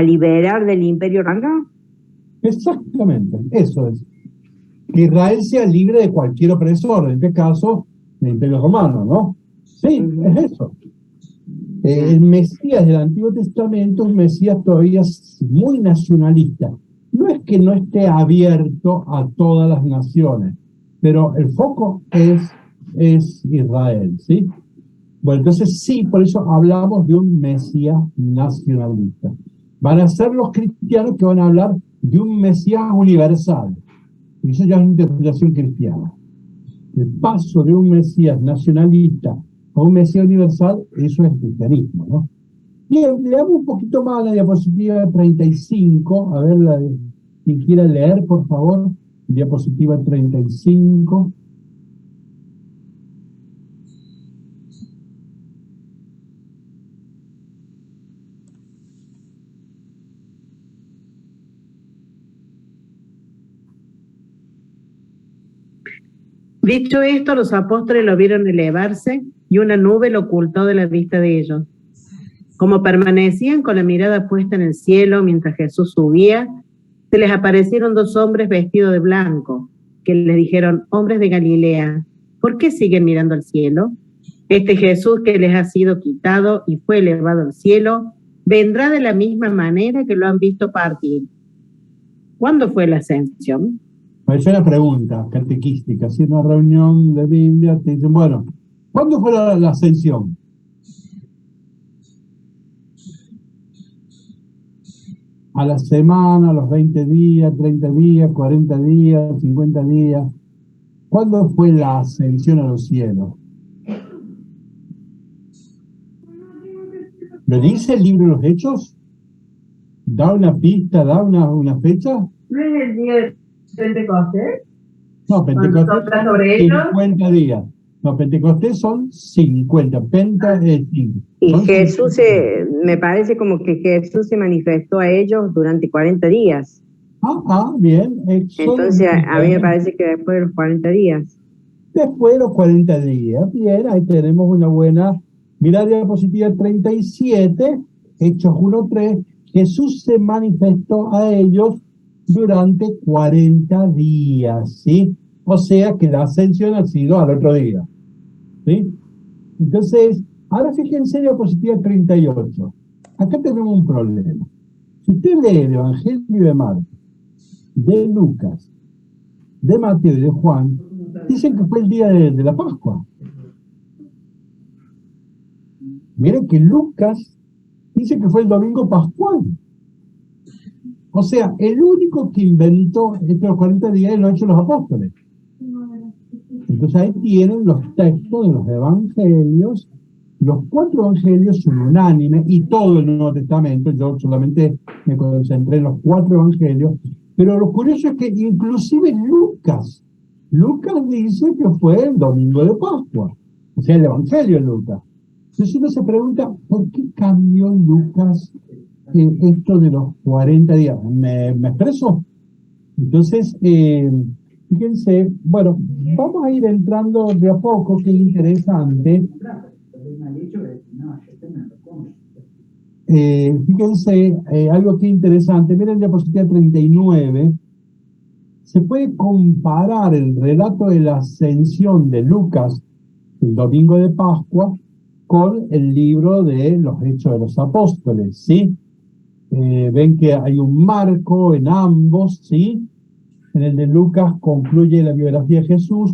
liberar del Imperio Romano. Exactamente, eso es. Que Israel sea libre de cualquier opresor, en este caso, el Imperio Romano, ¿no? Sí, es eso. El Mesías del Antiguo Testamento es un Mesías todavía muy nacionalista. No es que no esté abierto a todas las naciones, pero el foco es Israel, ¿sí? Bueno, entonces sí, por eso hablamos de un Mesías nacionalista. Van a ser los cristianos que van a hablar de un Mesías universal. Y eso ya es una interpretación cristiana. El paso de un Mesías nacionalista a un Mesías universal, eso es cristianismo, ¿no? Bien, leamos un poquito más la diapositiva 35, a ver, quien quiera leer, por favor, diapositiva 35. Dicho esto, los apóstoles lo vieron elevarse y una nube lo ocultó de la vista de ellos. Como permanecían con la mirada puesta en el cielo mientras Jesús subía, se les aparecieron dos hombres vestidos de blanco, que les dijeron, hombres de Galilea, ¿por qué siguen mirando al cielo? Este Jesús que les ha sido quitado y fue elevado al cielo, vendrá de la misma manera que lo han visto partir. ¿Cuándo fue la ascensión? Es una pregunta catequística, si en una reunión de Biblia te dicen, bueno, ¿cuándo fue la ascensión? A la semana, a los 20 días, 30 días, 40 días, 50 días. ¿Cuándo fue la ascensión a los cielos? ¿Lo dice el libro de los Hechos? ¿Da una pista, da una fecha? ¿No es el día de Pentecostés? No, Pentecostés Sopla son sobre ellos. 50 días. No, Pentecostés son 50. Penta es 5. Y Son Jesús, 50. me parece como que Jesús se manifestó a ellos durante 40 días. Bien. Éxodo Entonces, a mí me 19. parece que después de los 40 días. Después de los 40 días. Bien, ahí tenemos una buena. Mirá diapositiva 37, Hechos 1:3. Jesús se manifestó a ellos durante 40 días, ¿sí? O sea que la ascensión ha sido al otro día, ¿sí? Entonces, ahora fíjense en diapositiva 38. Acá tenemos un problema. Si usted lee el Evangelio de Marcos, de Lucas, de Mateo y de Juan, dicen que fue el día de la Pascua. Miren que Lucas dice que fue el domingo pascual. O sea, el único que inventó estos 40 días lo han hecho los apóstoles. Entonces ahí tienen los textos de los evangelios. Los 4 evangelios son unánimes y todo el Nuevo Testamento. Yo solamente me concentré en los 4 evangelios. Pero lo curioso es que inclusive Lucas dice que fue el domingo de Pascua. O sea, el evangelio de Lucas. Entonces uno se pregunta, ¿por qué cambió Lucas esto de los 40 días? ¿Me expreso? Entonces, fíjense, bueno, vamos a ir entrando de a poco, qué interesante. Fíjense, algo que interesante, miren diapositiva 39, se puede comparar el relato de la ascensión de Lucas, el domingo de Pascua, con el libro de los Hechos de los Apóstoles, ¿sí? Ven que hay un marco en ambos, ¿sí? En el de Lucas concluye la biografía de Jesús,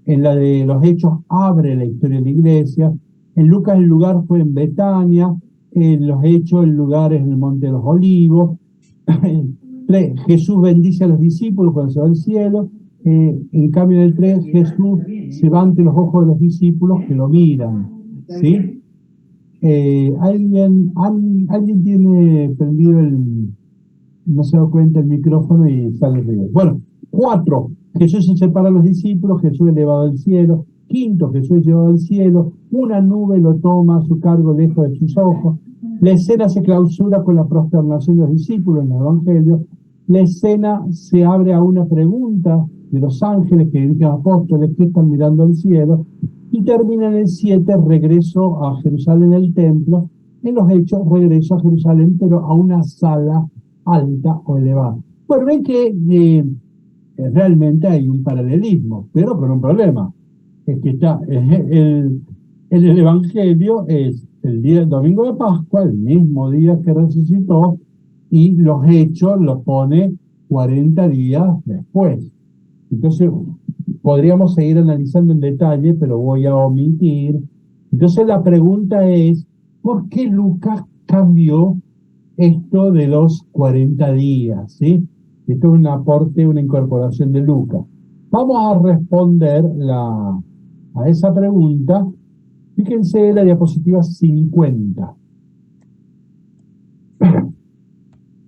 en la de los Hechos abre la historia de la iglesia, en Lucas el lugar fue en Betania, en los Hechos el lugar es en el Monte de los Olivos, Jesús bendice a los discípulos cuando se va al cielo, en cambio en el 3 Jesús se va ante los ojos de los discípulos que lo miran, ¿sí? ¿Alguien tiene prendido no se da cuenta el micrófono y sale ruido? Bueno, 4, Jesús se separa a los discípulos, Jesús es elevado al cielo. 5, Jesús es llevado al cielo, una nube lo toma a su cargo lejos de sus ojos. La escena se clausura con la prosternación de los discípulos en el Evangelio. La escena se abre a una pregunta de los ángeles que dirigen a los apóstoles que están mirando al cielo, y termina en el 7, regreso a Jerusalén, el templo. En los Hechos, regreso a Jerusalén, pero a una sala alta o elevada. Bueno, ven que realmente hay un paralelismo, pero con un problema. Es que está el Evangelio es el día del domingo de Pascua, el mismo día que resucitó, y los Hechos los pone 40 días después. Entonces, podríamos seguir analizando en detalle, pero voy a omitir. Entonces la pregunta es, ¿por qué Lucas cambió esto de los 40 días? ¿Sí? Esto es un aporte, una incorporación de Lucas. Vamos a responder a esa pregunta. Fíjense en la diapositiva 50.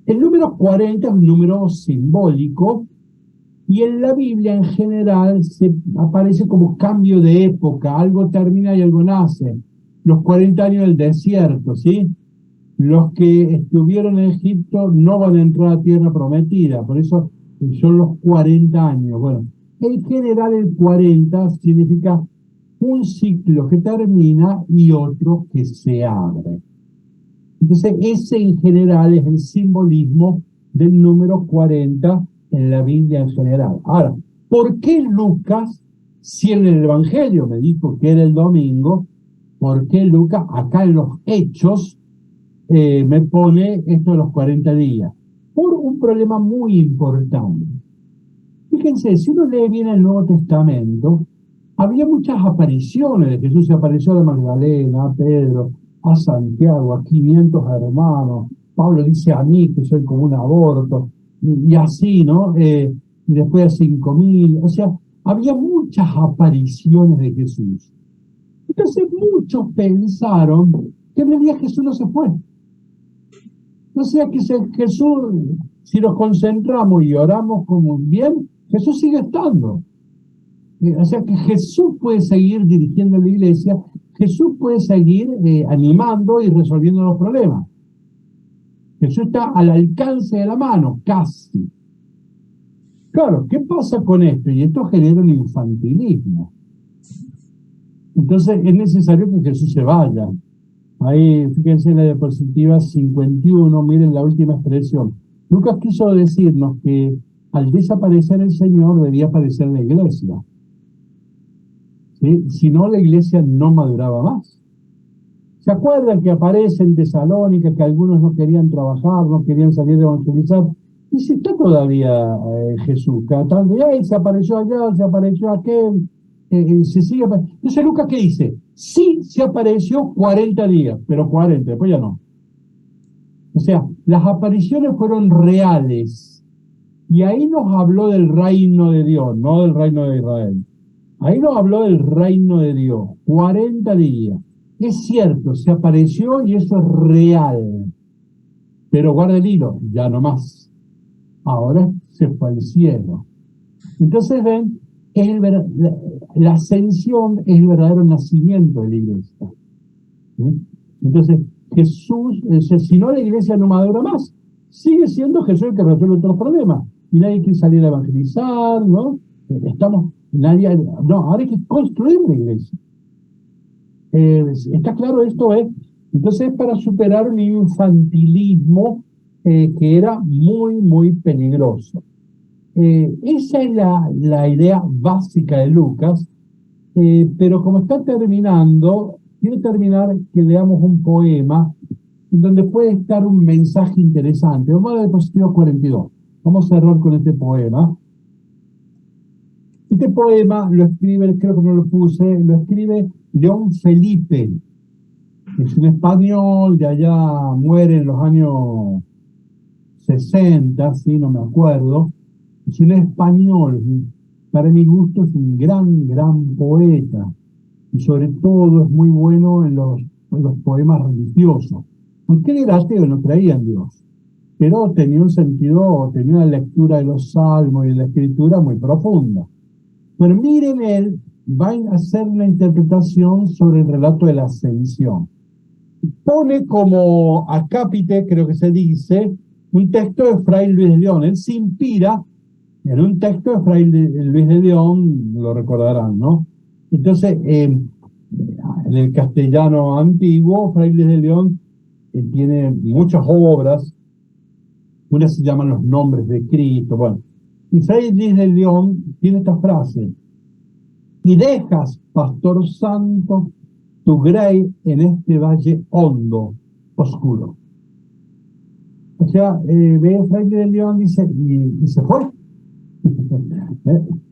El número 40 es un número simbólico, y en la Biblia en general se aparece como cambio de época, algo termina y algo nace. Los 40 años del desierto, ¿sí? Los que estuvieron en Egipto no van a entrar a tierra prometida, por eso son los 40 años. Bueno, en general el 40 significa un ciclo que termina y otro que se abre. Entonces ese en general es el simbolismo del número 40 en la Biblia en general. Ahora, ¿por qué Lucas, si en el Evangelio me dijo que era el domingo, por qué Lucas acá en los Hechos me pone esto de los 40 días? Por un problema muy importante. Fíjense, si uno lee bien el Nuevo Testamento, había muchas apariciones de Jesús. Se apareció a Magdalena, a Pedro, a Santiago, a 500 hermanos. Pablo dice a mí que soy como un aborto. Y así, ¿no? Y después a 5.000, o sea, había muchas apariciones de Jesús. Entonces muchos pensaron que en realidad Jesús no se fue. O sea que Jesús, si nos concentramos y oramos como bien, Jesús sigue estando. O sea que Jesús puede seguir dirigiendo la iglesia, Jesús puede seguir animando y resolviendo los problemas. Jesús está al alcance de la mano, casi. Claro, ¿qué pasa con esto? Y esto genera un infantilismo. Entonces es necesario que Jesús se vaya. Ahí, fíjense en la diapositiva 51, miren la última expresión. Lucas quiso decirnos que al desaparecer el Señor debía aparecer la iglesia. ¿Sí? Si no, la iglesia no maduraba más. ¿Se acuerdan que aparece en Tesalónica que algunos no querían trabajar, no querían salir a evangelizar? Y si está todavía Jesús, cada tanto, se apareció allá, se apareció aquel, se sigue. Entonces Lucas, ¿qué dice? Sí, se apareció 40 días, pero 40, después ya no. O sea, las apariciones fueron reales. Y ahí nos habló del reino de Dios, no del reino de Israel. Ahí nos habló del reino de Dios, 40 días. Es cierto, se apareció y eso es real. Pero guarda el hilo, ya no más. Ahora se fue al cielo. Entonces ven, la ascensión es el verdadero nacimiento de la iglesia. ¿Sí? Entonces, Jesús, si no la iglesia no madura más, sigue siendo Jesús el que resuelve todos los problemas. Y nadie quiere salir a evangelizar, ¿no? Ahora hay que construir la iglesia. ¿Está claro esto? Entonces, para superar un infantilismo que era muy, muy peligroso. Esa es la idea básica de Lucas, pero como está terminando, quiero terminar que leamos un poema donde puede estar un mensaje interesante. Vamos a la diapositiva 42. Vamos a cerrar con este poema. Este poema lo escribe, creo que no lo puse, lo escribe León Felipe. Es un español, de allá muere en los años 60, sí, no me acuerdo. Es un español, para mi gusto es un gran poeta. Y sobre todo es muy bueno en los poemas religiosos. Aunque él era ateo, no creía en Dios. Pero tenía un sentido, tenía una lectura de los salmos y de la escritura muy profunda. Pero miren, él va a hacer una interpretación sobre el relato de la ascensión. Pone como acápite, creo que se dice, un texto de Fray Luis de León. Él se inspira en un texto de Fray Luis de León, lo recordarán, ¿no? Entonces, en el castellano antiguo, Fray Luis de León tiene muchas obras, unas se llaman Los Nombres de Cristo, bueno. Y Fray Luis de León tiene esta frase: y dejas, pastor santo, tu grey en este valle hondo, oscuro. O sea, ve Fray Luis de León, dice, y se fue.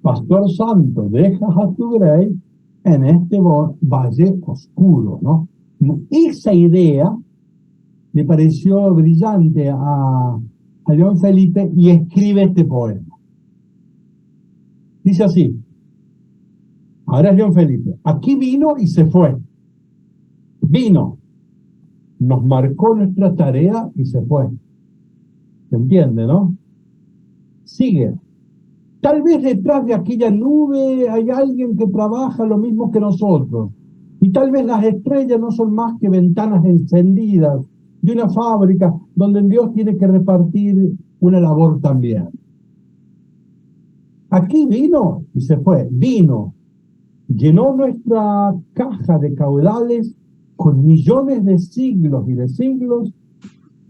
Pastor santo, dejas a tu grey en este valle oscuro, ¿no? Esa idea le pareció brillante a León Felipe y escribe este poema. Dice así, ahora es León Felipe, aquí vino y se fue. Vino, nos marcó nuestra tarea y se fue. ¿Se entiende, no? Sigue. Tal vez detrás de aquella nube hay alguien que trabaja lo mismo que nosotros. Y tal vez las estrellas no son más que ventanas encendidas de una fábrica donde Dios tiene que repartir una labor también. Aquí vino y se fue. Vino, llenó nuestra caja de caudales con millones de siglos y de siglos,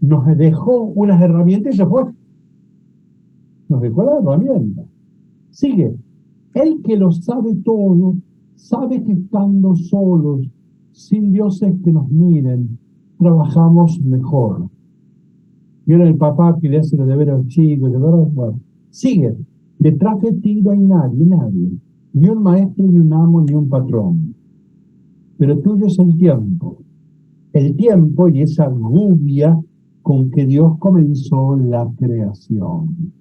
nos dejó unas herramientas y se fue. Nos dejó la herramienta. Sigue. El que lo sabe todo, sabe que estando solos, sin dioses que nos miren, trabajamos mejor. Vieron el papá que le hace los deberes a los chicos, de verdad. Bueno, sigue. Detrás de ti no hay nadie, ni un maestro, ni un amo, ni un patrón. Pero tuyo es el tiempo y esa gubia con que Dios comenzó la creación,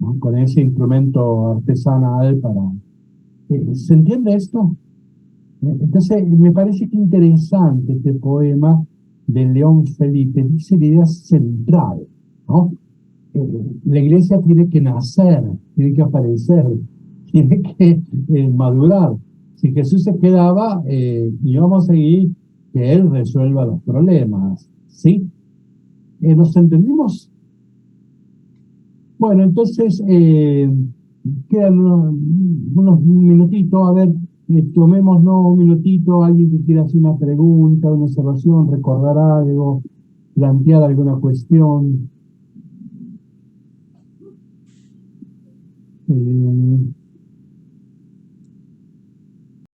¿no? Con ese instrumento artesanal para... ¿Se entiende esto? Entonces, me parece que interesante este poema de León Felipe dice la idea central, ¿no? La iglesia tiene que nacer, tiene que aparecer, tiene que madurar. Si Jesús se quedaba, íbamos a seguir que Él resuelva los problemas, ¿sí? ¿Nos entendimos? Bueno, entonces, quedan unos minutitos, a ver, tomémonos un minutito, alguien que quiera hacer una pregunta, una observación, recordar algo, plantear alguna cuestión.